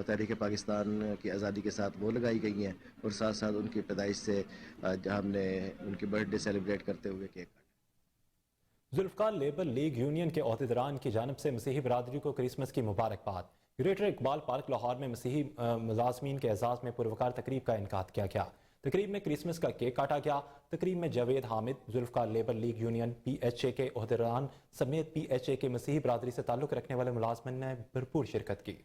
तहरीक पाकिस्तान की आज़ादी के साथ वो लगाई गई हैं और साथ साथ उनकी पैदाइश से आज हमने उनकी बर्थडे सेलिब्रेट करते हुए केक काटा। जुल्फ़कार लेबर लीग यूनियन के अहदेदारान की जानिब से मसीही बरादरी को क्रिसमस की मुबारकबाद। ग्रेटर इकबाल पार्क लाहौर में मसीही मुलाजमीन के एजाज़ में पुरवकार तकरीब का इनकाद किया गया। तकरीब में क्रिसमस का केक काटा गया। तकरीब में Javed Hamid, Zulfiqar labour league union PHA के ओहदेदारान समेत PHA के मसीही बरादरी से ताल्लुक रखने वाले मुलाजमिन ने भरपूर शिरकत की।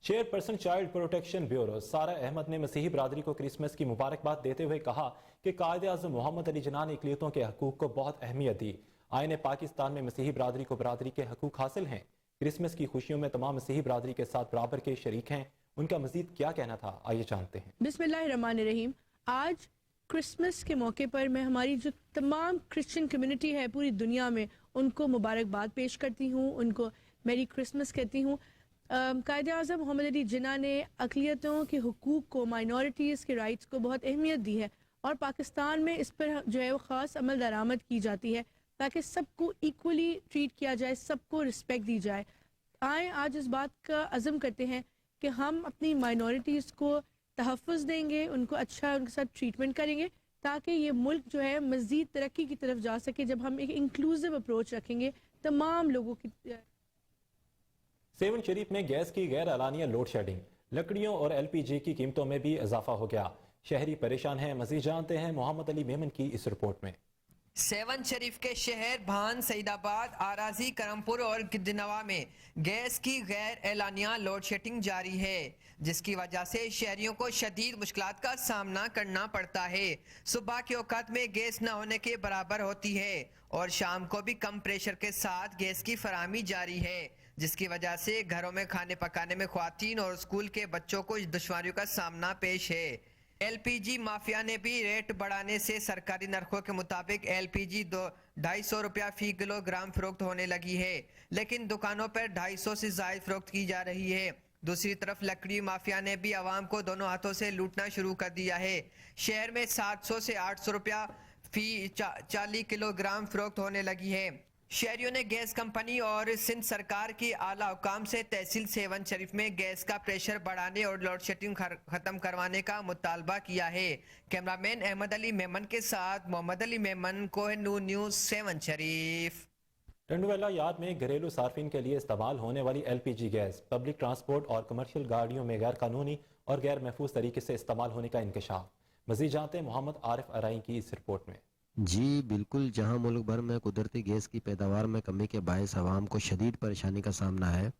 चेयरपर्सन चाइल्ड प्रोटेक्शन ब्यूरो सारा अहमद ने मसीही बरादरी को क्रिसमस की मुबारकबाद देते हुए कहा कि कायदे आज़म मोहम्मद अली जिन्ना ने इकलियतों के हकूक को बहुत अहमियत दी। आईने पाकिस्तान में मसीही बरादरी को बरादरी के हकूक हासिल हैं। क्रिसमस की खुशियों में तमाम मसीही बरादरी के साथ बराबर के शरीक हैं। उनका मजीद क्या कहना था, आइए जानते हैं। बिस्मिल्लाहिर्रहमानिर्रहीम। आज क्रिसमस के मौके पर मैं हमारी जो तमाम क्रिश्चियन कम्युनिटी है पूरी दुनिया में, उनको मुबारकबाद पेश करती हूँ, उनको मेरी क्रिसमस कहती हूँ। कायदे आज़म मोहम्मद अली जिन्ना ने अक़लियतों के हुकूक को, माइनॉरिटीज़ के राइट्स को बहुत अहमियत दी है और पाकिस्तान में इस पर जो है वो ख़ास अमल दरामद की जाती है ताकि सबको इक्वली ट्रीट किया जाए, सबको रिस्पेक्ट दी जाए। आए आज इस बात का अज़म करते हैं कि हम अपनी माइनॉरिटीज़ को तहफ़्फ़ुज़ देंगे, उनको अच्छा उनके साथ ट्रीटमेंट करेंगे ताकि ये मुल्क जो है मज़ीद तरक्की की तरफ जा सके। जब हम एक इंक्लूसिव अप्रोच रखेंगे तमाम लोगों की। सेवन शरीफ में गैस की गैर एलानिया लोड शेडिंग, लकड़ियों और LPG की कीमतों में भी इजाफा हो गया। शहरी परेशान हैं। मज़ीद जानते हैं मोहम्मद अली मेमन की इस रिपोर्ट में। सेवन शरीफ के शहर भान, सईदाबाद, आराजी, करमपुर और गिद्दनवा में गैस की गैर एलानिया लोड शेडिंग जारी है, जिसकी वजह से शहरियों को शदीद मुश्किलात का सामना करना पड़ता है। सुबह के औकात में गैस न होने के बराबर होती है और शाम को भी कम प्रेशर के साथ गैस की फराहमी जारी है, जिसकी वजह से घरों में खाने पकाने में ख्वातीन और स्कूल के बच्चों को दुश्वारियों का सामना पेश है। LPG माफिया ने भी रेट बढ़ाने से सरकारी नरखों के मुताबिक LPG 250 रुपया फी किलोग्राम फरोख्त होने लगी है, लेकिन दुकानों पर 250 से ज़ायद फरोख्त की जा रही है। दूसरी तरफ लकड़ी माफिया ने भी आवाम को दोनों हाथों से लूटना शुरू कर दिया है। शहर में 700 से 800 रुपया फी 40 किलोग्राम फरोख्त होने लगी है। शहरियों ने गैस कंपनी और सिंध सरकार की आला हुकाम से तहसील सेवन शरीफ में गैस का प्रेशर बढ़ाने और लोड शेडिंग खत्म करवाने का मुतालबा किया है। कैमरामैन अहमद अली मेमन के साथ मोहम्मद अली मेमन, कोहिनूर न्यूज़, सेवन शरीफ। टंडुवेला यार्ड में घरेलू सार्फिन के लिए इस्तेमाल होने वाली LPG गैस पब्लिक ट्रांसपोर्ट और कमर्शियल गाड़ियों में गैर कानूनी और गैर महफूज तरीके से इस्तेमाल होने का इंकशाफ। मज़ीद जानते हैं मोहम्मद आरिफ अराई की इस रिपोर्ट में। जी बिल्कुल, जहां मुल्क भर में कुदरती गैस की पैदावार में कमी के बायस आवाम को शदीद परेशानी का सामना है,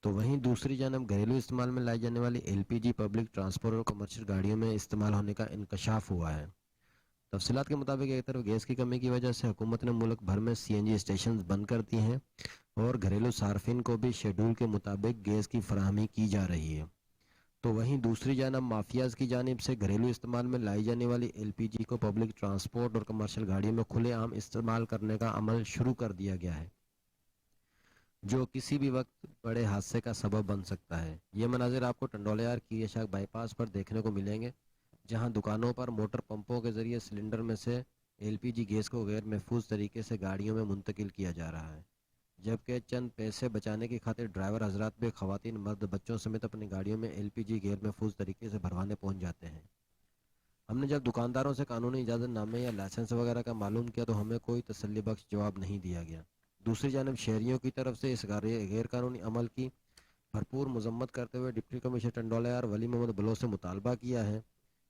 तो वहीं दूसरी जानब घरेलू इस्तेमाल में लाई जाने वाली LPG पब्लिक ट्रांसपोर्ट और कमर्शियल गाड़ियों में इस्तेमाल होने का इंकशाफ हुआ है। तफसीलात के मुताबिक एक तरफ गैस की कमी की वजह से हुकूमत ने मुल्क भर में CNG स्टेशन बंद कर दिए हैं और घरेलू सार्फिन को भी शेड्यूल के मुताबिक गैस की फराहमी की जा रही है, तो वहीं दूसरी जानब माफियाज की जानिब से घरेलू इस्तेमाल में लाई जाने वाली LPG को पब्लिक ट्रांसपोर्ट और कमर्शियल गाड़ियों में खुलेआम इस्तेमाल करने का अमल शुरू कर दिया गया है, जो किसी भी वक्त बड़े हादसे का सबब बन सकता है। ये मनाजिर आपको टंडोलियार की यशाक बाईपास पर देखने को मिलेंगे, जहां दुकानों पर मोटर पंपों के जरिए सिलेंडर में से LPG गैस को गैर महफूज तरीके से गाड़ियों में मुंतकिल किया जा रहा है, जबकि चंद पैसे बचाने की खातिर ड्राइवर हजरात भी खवातीन, मर्द, बच्चों समेत अपनी गाड़ियों में LPG गैर महफूज तरीके से भरवाने पहुंच जाते हैं। हमने जब दुकानदारों से कानूनी इजाज़त नामे या लाइसेंस वगैरह का मालूम किया तो हमें कोई तसल्ली बख्श जवाब नहीं दिया गया। दूसरी जानब शहरियों की तरफ से इस गैर कानूनी अमल की भरपूर मजम्मत करते हुए डिप्टी कमिश्नर टंडोलियार वली मोहम्मद बलोच से मुतालबा किया है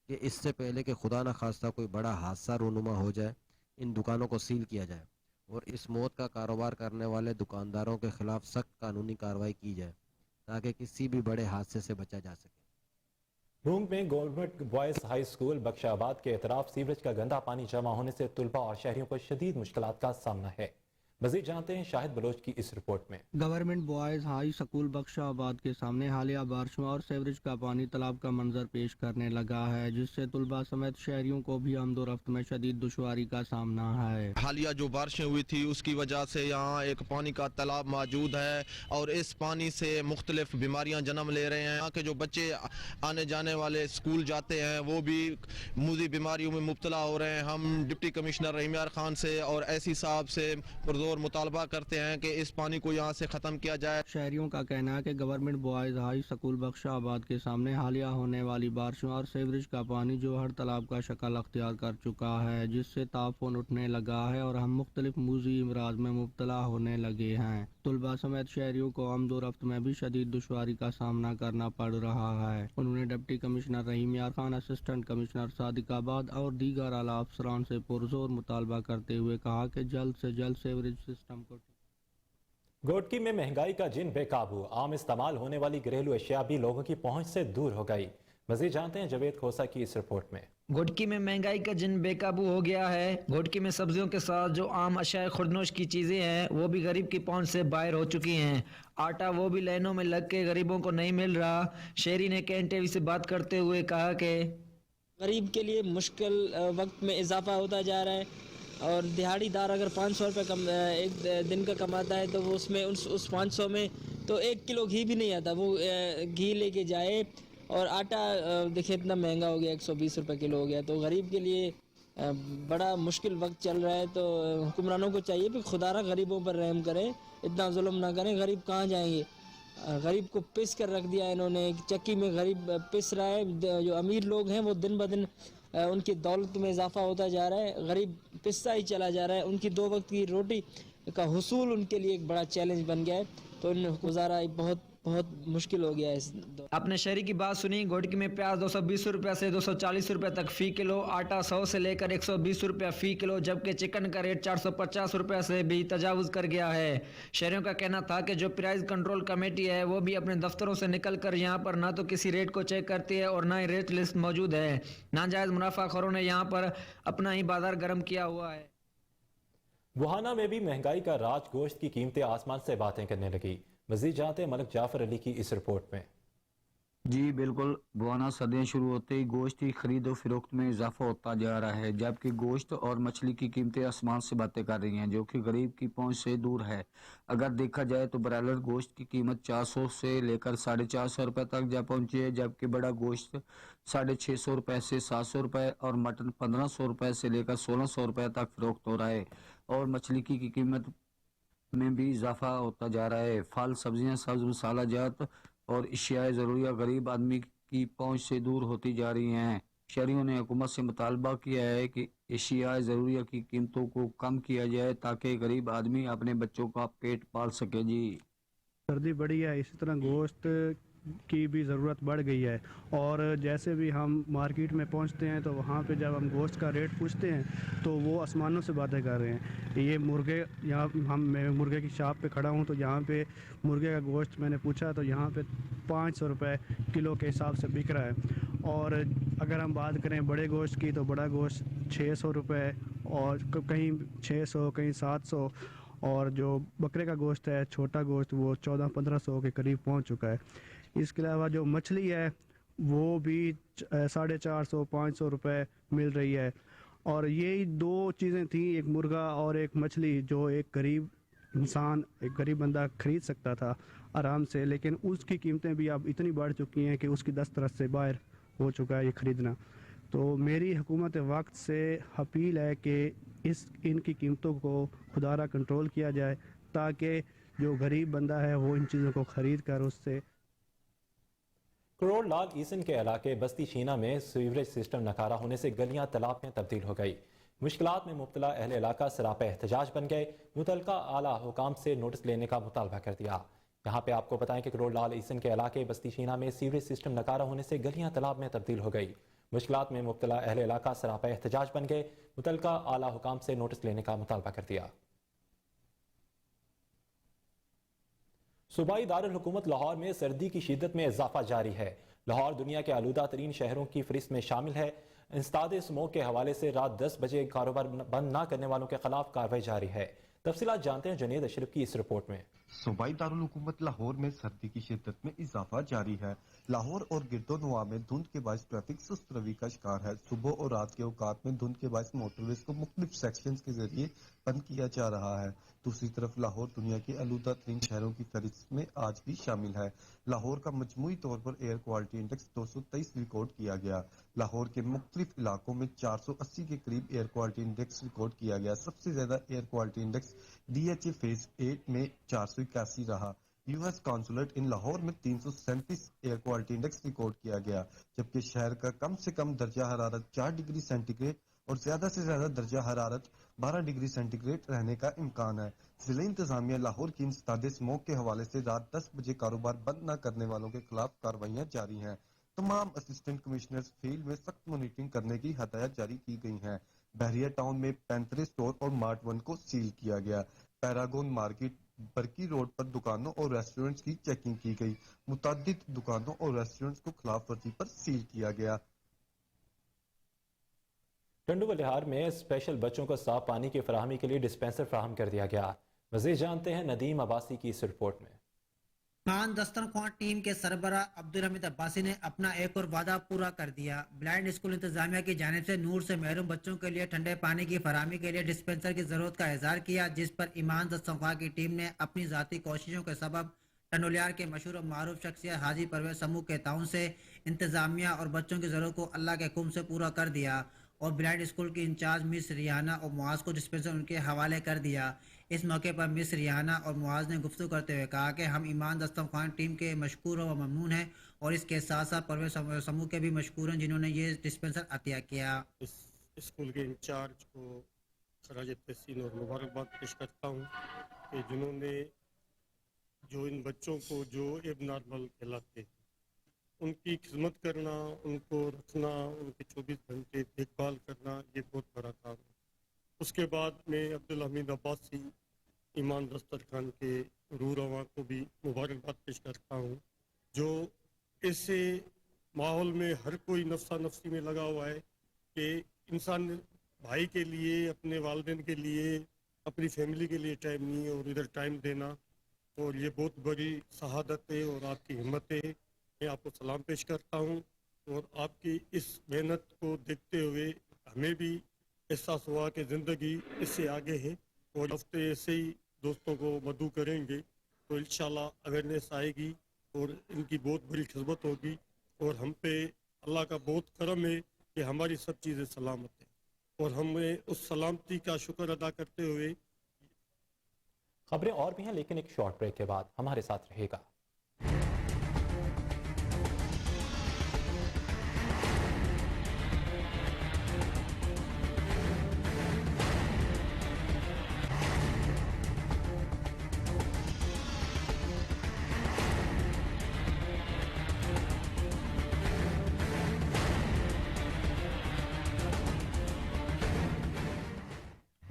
कि इससे पहले कि खुदा न खास्ता कोई बड़ा हादसा रूनुमा हो जाए, इन दुकानों को सील किया जाए और इस मौत का कारोबार करने वाले दुकानदारों के खिलाफ सख्त कानूनी कार्रवाई की जाए ताकि किसी भी बड़े हादसे से बचा जा सके। भूंग में गवर्नमेंट बॉयज हाई स्कूल बख्शाबाद के अतराफ सीवरेज का गंदा पानी जमा होने से तुलबा और शहरियों को शदीद मुश्किलात का सामना है। मजीद जानते हैं शाहिद बलोच की इस रिपोर्ट में। गवर्नमेंट बॉयज हाई स्कूल बख्शाबाद के सामने हालिया बारिशों और सीवरेज का पानी तालाब का मंजर पेश करने लगा है, जिससे तुलबा समेत शहरियों को भी आमदोरफ्त में शदीद दुश्वारी का सामना है। हालिया जो बारिशें हुई थी उसकी वजह से यहाँ एक पानी का तालाब मौजूद है और इस पानी से मुख्तलिफ बीमारियाँ जन्म ले रहे हैं। यहाँ के जो बच्चे आने जाने वाले स्कूल जाते हैं वो भी मुजी बीमारियों में मुब्तला हो रहे हैं। हम डिप्टी कमिश्नर रहीम यार खान से और ऐसी साहब से पुरजोर پرزور مطالبہ کرتے ہیں کہ اس پانی کو یہاں سے ختم کیا جائے۔ شہریوں کا کہنا ہے کہ گورنمنٹ بوائز ہائی سکول بخشہ آباد کے سامنے حالیہ ہونے والی بارشوں اور سیوریج کا پانی جو ہر تالاب کا شکل اختیار کر چکا ہے، جس سے تعفن اٹھنے لگا ہے اور ہم مختلف موذی امراض میں مبتلا ہونے لگے ہیں۔ طلباء سمیت شہریوں کو آمد و رفت میں بھی شدید دشواری کا سامنا کرنا پڑ رہا ہے۔ انہوں نے ڈپٹی کمشنر رحیم یار خان، اسسٹنٹ کمشنر صادق آباد اور دیگر اعلیٰ افسران سے پرزور مطالبہ کرتے ہوئے کہا کہ جلد سے جلد سیوریج سسٹم کو گوٹکی میں مہنگائی کا جن بے قابو، عام استعمال ہونے والی گھریلو اشیاء بھی لوگوں کی پہنچ سے دور ہو گئی۔ مزید جانتے ہیں جاوید کھوسا کی اس رپورٹ میں۔ گھوٹکی میں مہنگائی کا جن بے قابو ہو گیا ہے۔ گھوٹکی میں سبزیوں کے ساتھ جو عام اشیاء خوردنوش کی چیزیں ہیں وہ بھی غریب کی پہنچ سے باہر ہو چکی ہیں۔ آٹا وہ بھی لائنوں میں لگ کے غریبوں کو نہیں مل رہا۔ شہری نے کین ٹی وی سے بات کرتے ہوئے کہا کہ غریب کے لیے مشکل وقت میں اضافہ ہوتا جا رہا ہے، اور دہاڑی دار اگر 500 روپے ایک دن کا کماتا ہے تو وہ اس میں اس 500 میں تو 1 کلو گھی بھی نہیں آتا، وہ گھی لے کے جائے۔ اور آٹا دیکھیں اتنا مہنگا ہو گیا، 120 روپے کلو ہو گیا، تو غریب کے لیے بڑا مشکل وقت چل رہا ہے۔ تو حکمرانوں کو چاہیے کہ خدا را غریبوں پر رحم کریں، اتنا ظلم نہ کریں۔ غریب کہاں جائیں گے؟ غریب کو پس کر رکھ دیا انہوں نے، چکی میں غریب پس رہا ہے۔ جو امیر لوگ ہیں وہ دن بدن ان کی دولت میں اضافہ ہوتا جا رہا ہے، غریب پستا ہی چلا جا رہا ہے۔ ان کی 2 وقت کی روٹی کا حصول ان کے لیے ایک بڑا چیلنج بن گیا ہے، تو ان گزارا بہت مشکل ہو گیا ہے اس دور۔ اپنے شہری کی بات سنی۔ گھوٹکی میں پیاز 220 روپے سے 240 روپے تک فی کلو، آٹا 100 سے لے کر 120 روپے فی کلو، جبکہ چکن کا ریٹ 450 روپے سے بھی تجاوز کر گیا ہے۔ شہریوں کا کہنا تھا کہ جو پرائز کنٹرول کمیٹی ہے وہ بھی اپنے دفتروں سے نکل کر یہاں پر نہ تو کسی ریٹ کو چیک کرتی ہے اور نہ ہی ریٹ لسٹ موجود ہے۔ ناجائز منافع خوروں نے یہاں پر اپنا ہی بازار گرم کیا ہوا ہے۔ گوہانا میں بھی مہنگائی کا راج، گوشت کی قیمتیں آسمان سے باتیں کرنے لگی۔ مزید جانتے ہیں ملک جعفر علی کی اس رپورٹ میں۔ جی بالکل، گوانا صدیاں شروع ہوتے ہی گوشت کی خرید و فروخت میں اضافہ ہوتا جا رہا ہے، جبکہ گوشت اور مچھلی کی قیمتیں آسمان سے باتیں کر رہی ہیں، جو کہ غریب کی پہنچ سے دور ہے۔ اگر دیکھا جائے تو برائلر گوشت کی قیمت 400 سے لے کر 450 روپے تک جا پہنچی ہے، جبکہ بڑا گوشت 650 روپے سے 700 روپے اور مٹن 1500 روپے سے لے کر 1600 روپے تک فروخت ہو رہا ہے۔ اور مچھلی کی قیمت میں بھی اضافہ ہوتا جا رہا ہے۔ پھل، سبزیاں، سبز مسالہ جات اور اشیاء ضروریہ غریب آدمی کی پہنچ سے دور ہوتی جا رہی ہیں۔ شہریوں نے حکومت سے مطالبہ کیا ہے کہ اشیاء ضروریہ کی قیمتوں کو کم کیا جائے تاکہ غریب آدمی اپنے بچوں کا پیٹ پال سکے۔ جی سردی بڑھی ہے، اسی طرح گوشت کی بھی ضرورت بڑھ گئی ہے، اور جیسے بھی ہم مارکیٹ میں پہنچتے ہیں تو وہاں پہ جب ہم گوشت کا ریٹ پوچھتے ہیں تو وہ آسمانوں سے باتیں کر رہے ہیں۔ یہ مرغے، یہاں میں مرغے کی شاپ پہ کھڑا ہوں تو یہاں پہ مرغے کا گوشت میں نے پوچھا تو یہاں پہ 500 روپے کلو کے حساب سے بک رہا ہے، اور اگر ہم بات کریں بڑے گوشت کی تو بڑا گوشت 600 روپے اور کہیں 600 کہیں 700، اور جو بکرے کا گوشت ہے چھوٹا گوشت وہ 1400-1500 کے قریب پہنچ چکا ہے۔ اس کے علاوہ جو مچھلی ہے وہ بھی 450-500 روپے مل رہی ہے، اور یہی 2 چیزیں تھیں، ایک مرغا اور ایک مچھلی، جو ایک غریب انسان، ایک غریب بندہ خرید سکتا تھا آرام سے، لیکن اس کی قیمتیں بھی اب اتنی بڑھ چکی ہیں کہ اس کی دسترس سے باہر ہو چکا ہے یہ خریدنا۔ تو میری حکومت وقت سے اپیل ہے کہ ان کی قیمتوں کو خدارہ کنٹرول کیا جائے تاکہ جو غریب بندہ ہے وہ ان چیزوں کو خرید کر اس سے۔ کروڑ لال ایسن کے علاقے بستی شینا میں سیوریج سسٹم ناکارہ ہونے سے گلیاں تالاب میں تبدیل ہو گئی۔ مشکلات میں مبتلا اہل علاقہ سراپا احتجاج بن گئے، متعلقہ اعلیٰ حکام سے نوٹس لینے کا مطالبہ کر دیا۔ یہاں پہ آپ کو بتائیں کہ کروڑ لال ایسن کے علاقے بستی شینا میں سیوریج سسٹم ناکارہ ہونے سے گلیاں تالاب میں تبدیل ہو گئی۔ مشکلات میں مبتلا اہل علاقہ سراپا احتجاج بن گئے، متعلقہ اعلیٰ حکام سے نوٹس لینے کا مطالبہ کر دیا۔ صوبائی دارالحکومت لاہور میں سردی کی شدت میں اضافہ جاری ہے۔ لاہور دنیا کے آلودہ ترین شہروں کی فہرست میں شامل ہے۔ انسداد اسموگ کے حوالے سے رات 10 بجے کاروبار بند نہ کرنے والوں کے خلاف کارروائی جاری ہے۔ تفصیلات جانتے ہیں جنید اشرف کی اس رپورٹ میں۔ सूबाई दारुल हुकूमत लाहौर में सर्दी की शिद्दत में इजाफा जारी है। लाहौर और गिरदोनवा में धुंध के बायस ट्रैफिक सुस्त रवि का शिकार है। सुबह और रात के औकात में धुंध के बायस मोटरवेज को मुख्तलिफ सेक्शंस के जरिए बंद किया जा रहा है। दूसरी तरफ लाहौर दुनिया के आलूदा तरीन शहरों की फहरिस्त में आज भी शामिल है। लाहौर का मजमूई तौर पर एयर क्वालिटी इंडेक्स 223 रिकॉर्ड किया गया। लाहौर के मुख्तलिफ इलाकों में 480 के करीब एयर क्वालिटी इंडेक्स रिकॉर्ड किया गया। सबसे ज्यादा air quality index DHA phase 8 में 481 रहा। यूएस कॉन्सुलेट इन लाहौर में 337 एयर क्वालिटी इंडेक्स रिकॉर्ड किया गया, जबकि शहर का कम से कम दर्जा हरारत 4 डिग्री सेंटीग्रेड और ज्यादा से ज्यादा दर्जा हरारत 12 डिग्री सेंटीग्रेड रहने का इम्कान है। जिला इंतजामिया लाहौर की इंसदाद स्मोक के हवाले से रात 10 बजे कारोबार बंद न करने वालों के खिलाफ कार्रवाइयां जारी हैं। तमाम असिस्टेंट कमिश्नर्स फील्ड में सख्त मॉनिटरिंग करने की हदायत जारी की गई हैं। बहरिया टाउन में 35 स्टोर और मार्ट 1 को सील किया गया। पैरागोन मार्केट बरकी रोड पर दुकानों और रेस्टोरेंट्स की चेकिंग की गई। मुतादिद दुकानों और रेस्टोरेंट्स को खिलाफ वर्जी पर सील किया गया। टंडू लिहार में स्पेशल बच्चों को साफ पानी की फराहमी के लिए डिस्पेंसर फराहम कर दिया गया। मज़ीद जानते हैं नदीम अब्बासी की इस रिपोर्ट में। ईमान दस्तरख्वां टीम के सरबरा अब्दुल हमीद अब्बासी ने अपना एक और वादा पूरा कर दिया। ब्लाइंड स्कूल इंतजामिया की जानिब से नूर से महरूम बच्चों के लिए ठंडे पानी की फराहमी के लिए डिस्पेंसर की जरूरत का इजहार किया, जिस पर ईमान दस्तरख्वां की टीम ने अपनी जाती कोशिशों के सबब टंडोलियार के मशहूर और मारूफ शख्सियत हाजी परवेज समूह के ताउन से इंतजामिया और बच्चों की जरूरत को अल्लाह के हुक्म से पूरा कर दिया और ब्लाइंड स्कूल की इंचार्ज मिस रियाना और मुआज को डिस्पेंसर उनके हवाले कर दिया। इस मौके पर मिस रियाना और मुआज ने गुफ्तगू करते हुए कहा कि हम ईमान दस्तरख्वां टीम के मशकूर व ममनून हैं और इसके साथ साथ परवेज समूह के भी मशकूर हैं जिन्होंने ये डिस्पेंसर अतिया किया। इस स्कूल के इंचार्ज को खराज तहसीन और मुबारकबाद पेश करता हूँ कि जिन्होंने जो इन बच्चों को जो एब नॉर्मल कहलाते हैं उनकी खिदमत करना, उनको रखना, उनकी 24 घंटे देखभाल करना, ये बहुत बड़ा काम है। उसके बाद मैं अब्दुल हमीद अब्बासी ईमान दस्तरखान के रूह रवां को भी मुबारकबाद पेश करता हूँ, जो ऐसे माहौल में हर कोई नफ्सा नफ्सी में लगा हुआ है कि इंसान भाई के लिए, अपने वालिदैन के लिए, अपनी फैमिली के लिए टाइम नहीं है और इधर टाइम देना, और ये बहुत बड़ी शहादत है और आपकी हिम्मत है। मैं आपको सलाम पेश करता हूँ और आपकी इस मेहनत को देखते हुए हमें भी एहसास हुआ कि ज़िंदगी इससे आगे है और हफ्ते ऐसे ही दोस्तों को मदऊ करेंगे तो इंशाल्लाह अवेयरनेस आएगी और इनकी बहुत बड़ी खिदमत होगी और हम पे अल्लाह का बहुत करम है कि हमारी सब चीज़ें सलामत हैं और हमें उस सलामती का शुक्र अदा करते हुए। खबरें और भी हैं, लेकिन एक शॉर्ट ब्रेक के बाद हमारे साथ रहेगा।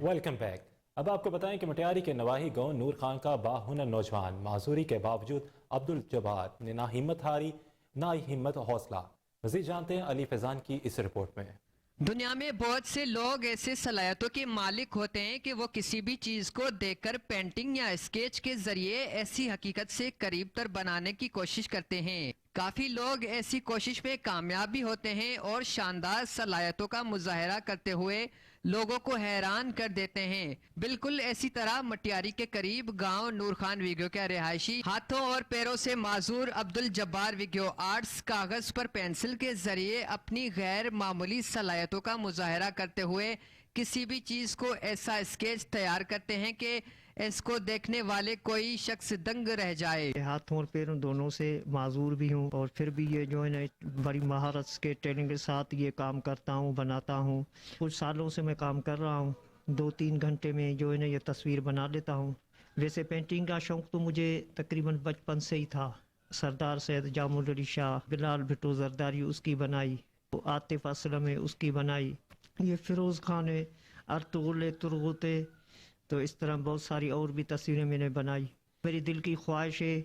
Welcome back. अब आपको बताएं कि मटियारी के नवाही गांव नूर खान का बाहुनर नौजवान माजूरी के बावजूद अब्दुल जब्बार ने ना हिम्मत हारी ना हिम्मत हौसला। मज़ीद जानते हैं अली फैजान की इस रिपोर्ट में। दुनिया में बहुत से लोग ऐसे सलाहियतों के मालिक होते हैं कि वो किसी भी चीज को देखकर पेंटिंग या स्केच के जरिए ऐसी हकीकत से करीब तर बनाने की कोशिश करते हैं। काफी लोग ऐसी कोशिश में कामयाब भी होते हैं और शानदार सलाहियतों का मुजाहरा करते हुए लोगों को हैरान कर देते हैं। बिल्कुल ऐसी तरह मटियारी के करीब गांव नूर खान विगो का रिहायशी हाथों और पैरों से माजूर अब्दुल जब्बार विगो आर्ट्स कागज पर पेंसिल के जरिए अपनी गैर मामूली सलाहियतों का मुजाहरा करते हुए किसी भी चीज को ऐसा स्केच तैयार करते हैं कि इसको देखने वाले कोई शख्स दंग रह जाए। हाथों और पैरों दोनों से माजूर भी हूँ और फिर भी ये जो है ना बड़ी महारत के ट्रेनिंग के साथ ये काम करता हूँ, बनाता हूँ। कुछ सालों से मैं काम कर रहा हूँ, 2-3 घंटे में जो है ना ये तस्वीर बना लेता हूँ। वैसे पेंटिंग का शौक़ तो मुझे तकरीबन बचपन से ही था। सरदार सैयद जामुल अली शाह, बिलाल भुट्टो जरदारी उसकी बनाई, आतिफ असलम है उसकी बनाई, ये फिरोज़ खान है, अर्तुगरुल तुर्गुते, तो इस तरह बहुत सारी और भी तस्वीरें मैंने बनाई। मेरी दिल की ख्वाहिश है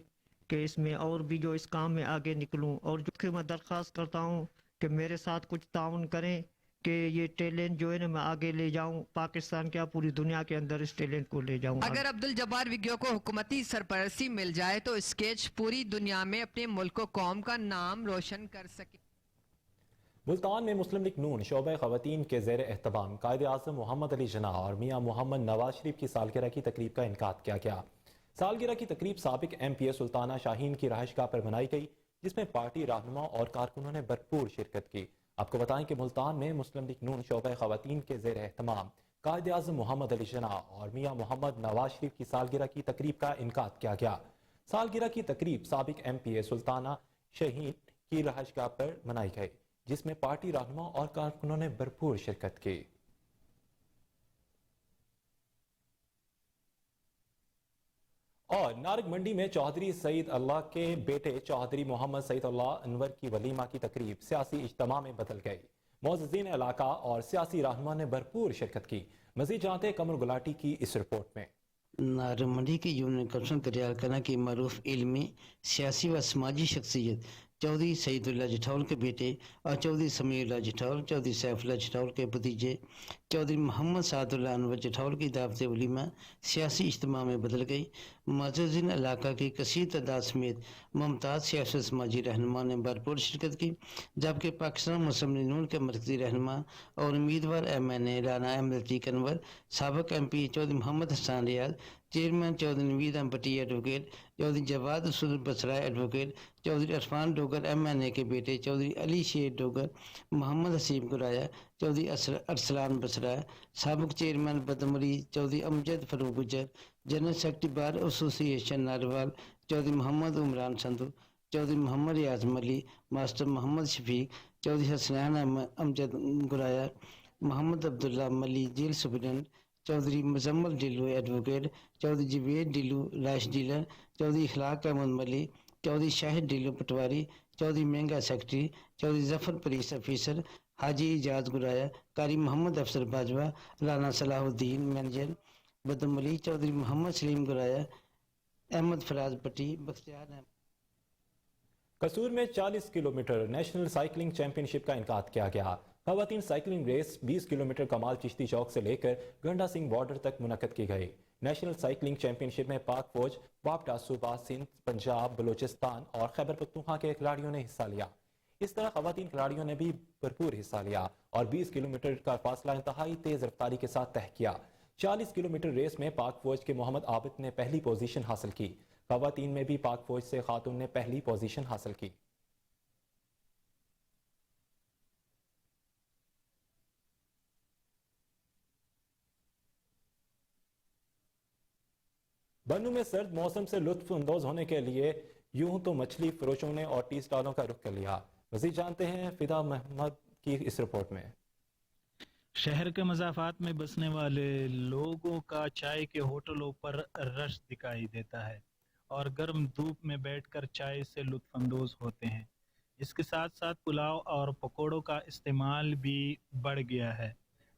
कि इसमें और भी जो इस काम में आगे निकलूं और जो कि मैं दरख्वास्त करता हूं कि मेरे साथ कुछ ताउन करें کہ یہ ٹیلنٹ جو ہے نا میں آگے لے جاؤں، پاکستان کیا پوری دنیا کے اندر اس ٹیلنٹ کو لے جاؤں. اگر عبدالجبار وگیو کو حکومتی سرپرستی مل جائے تو اسکیچ پوری دنیا میں اپنے ملک و قوم کا نام روشن کر سکے. ملتان میں مسلم لیگ نون شعبہ خواتین کے زیر اہتمام قائد اعظم محمد علی جناح اور میاں محمد نواز شریف کی سالگرہ کی تقریب کا انعقاد کیا گیا. سالگرہ کی تقریب سابق ایم پی اے سلطانہ شاہین کی رہائشگاہ پر منائی گئی، جس میں پارٹی رہنما اور کارکنوں نے بھرپور شرکت کی. آپ کو بتائیں کہ ملتان میں مسلم لیگ نون شعبہ خواتین کے زیر اہتمام قائد اعظم محمد علی جناح اور میاں محمد نواز شریف کی سالگرہ کی تقریب کا انعقاد کیا گیا. سالگرہ کی تقریب سابق ایم پی اے سلطانہ شاہین کی رہائشگاہ پر منائی گئی، جس میں پارٹی رہنما اور کارکنوں نے بھرپور شرکت کی. اور نارنگ منڈی میں چودھری سعید اللہ کے بیٹے چودھری محمد سعید اللہ انور کی ولیمہ کی تقریب سیاسی اجتماع میں بدل گئی. معززین علاقہ اور سیاسی رہنما نے بھرپور شرکت کی. مزید جانتے کمر گلاٹی کی اس رپورٹ میں. نارنگ منڈی کی یونین کونسل کریالکانہ کی معروف علمی، سیاسی و سماجی شخصیت چودھری سعید اللہ جٹھول کے بیٹے اور چودھری سمیع اللہ جٹھول، چودھری سیف اللہ جٹھول کے بھتیجے چودھری محمد سعد اللہ انور جٹھول کی دعوت ولیمہ سیاسی اجتماع میں بدل گئی. معززین علاقہ کی کثیر تعداد سمیت ممتاز سیاسی سماجی رہنما نے بھرپور شرکت کی، جبکہ پاکستان مسلم لیگ نون کے مرکزی رہنما اور امیدوار M N A Rana Ahmad Atiq Anwar, سابق M P Chaudhry Muhammad Hassan Riaz, chairman Chaudhry Naveed Ahmad Batti advocate, Chaudhry Jawad Rasool Basrai advocate, Chaudhry Irfan Dogar M N A کے بیٹے چودھری علی شیر ڈوگر، محمد حسیب گرایا، چودھری ارسلان بسرائے، سابق چیئرمین بدمری چودھری امجد فاروق گجر، جنرل سیکرٹری بار ایسوسی ایشن ناروال چودھری محمد Imran Sindhu, Chaudhry Muhammad Riaz Malli, master Muhammad Shafiq, Chaudhry Hasnain Amjad Goraya, Muhammad Abdullah Malli jail superintendent, Chaudhry Muzammil ڈیلو ایڈوکیٹ، چودھری جوید ڈیلو رائش ڈیلر، چودھری اخلاق احمد ملی، چودھری شاہد ڈیلو پٹواری، چودھری مہنگا secretary, Chaudhry Zafar police officer, Haji Ijaz گرایا، قاری محمد افسر باجوہ، رانا صلاح الدین مینیجر بدم علی، چودھری محمد سلیم گرایا، احمد فراز پٹی، بختیار احمد. قصور میں 40 کلومیٹر نیشنل سائیکلنگ چیمپئن شپ کا انعقاد کیا گیا. خواتین سائیکلنگ ریس 20 کلومیٹر کمال چشتی چوک سے لے کر گنڈا سنگھ بارڈر تک منعقد کی گئی. نیشنل سائیکلنگ چیمپئن شپ میں پاک فوج، وابڈا صوبہ سندھ، پنجاب، بلوچستان اور خیبر پختونخوا کے کھلاڑیوں نے حصہ لیا. اس طرح خواتین کھلاڑیوں نے بھی بھرپور حصہ لیا اور 20 کلومیٹر کا فاصلہ انتہائی تیز رفتاری کے ساتھ طے کیا. 40 کلومیٹر ریس میں پاک فوج کے محمد عابد نے پہلی پوزیشن حاصل کی. خواتین میں بھی پاک فوج سے خاتون نے پہلی پوزیشن حاصل کی. بنو میں سرد موسم سے لطف اندوز ہونے کے لیے یوں تو مچھلی فروشوں نے اور ٹی سٹالوں کا رخ کر لیا. مزید جانتے ہیں فدا محمد کی اس رپورٹ میں. شہر کے مضافات میں بسنے والے لوگوں کا چائے کے ہوٹلوں پر رش دکھائی دیتا ہے اور گرم دھوپ میں بیٹھ کر چائے سے لطف اندوز ہوتے ہیں. اس کے ساتھ ساتھ پلاؤ اور پکوڑوں کا استعمال بھی بڑھ گیا ہے،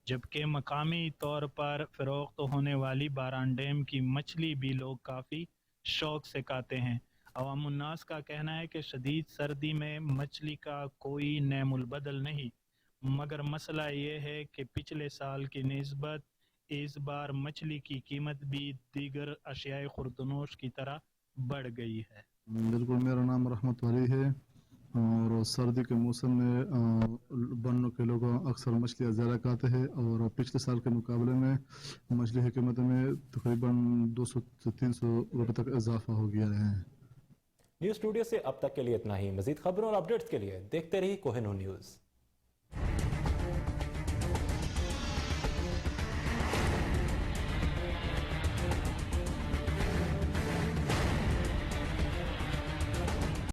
جبکہ مقامی طور پر فروخت ہونے والی باران ڈیم کی مچھلی بھی لوگ کافی شوق سے کھاتے ہیں. عوام الناس کا کہنا ہے کہ شدید سردی میں مچھلی کا کوئی نعم البدل نہیں، مگر مسئلہ یہ ہے کہ پچھلے سال کی نسبت اس بار مچھلی کی قیمت بھی دیگر اشیاء خوردنوش کی طرح بڑھ گئی ہے. بالکل، میرا نام رحمت ولی ہے اور سردی کے موسم میں بنوں کے لوگ اکثر مچھلیاں زیادہ کھاتے ہیں اور پچھلے سال کے مقابلے میں مچھلی کی قیمت میں تقریباً 200 سے 300 روپے تک اضافہ ہو گیا ہے. نیوز اسٹوڈیو سے اب تک کے لیے اتنا ہی. مزید خبروں اور اپڈیٹس کے لیے دیکھتے رہیے کوہ نون نیوز.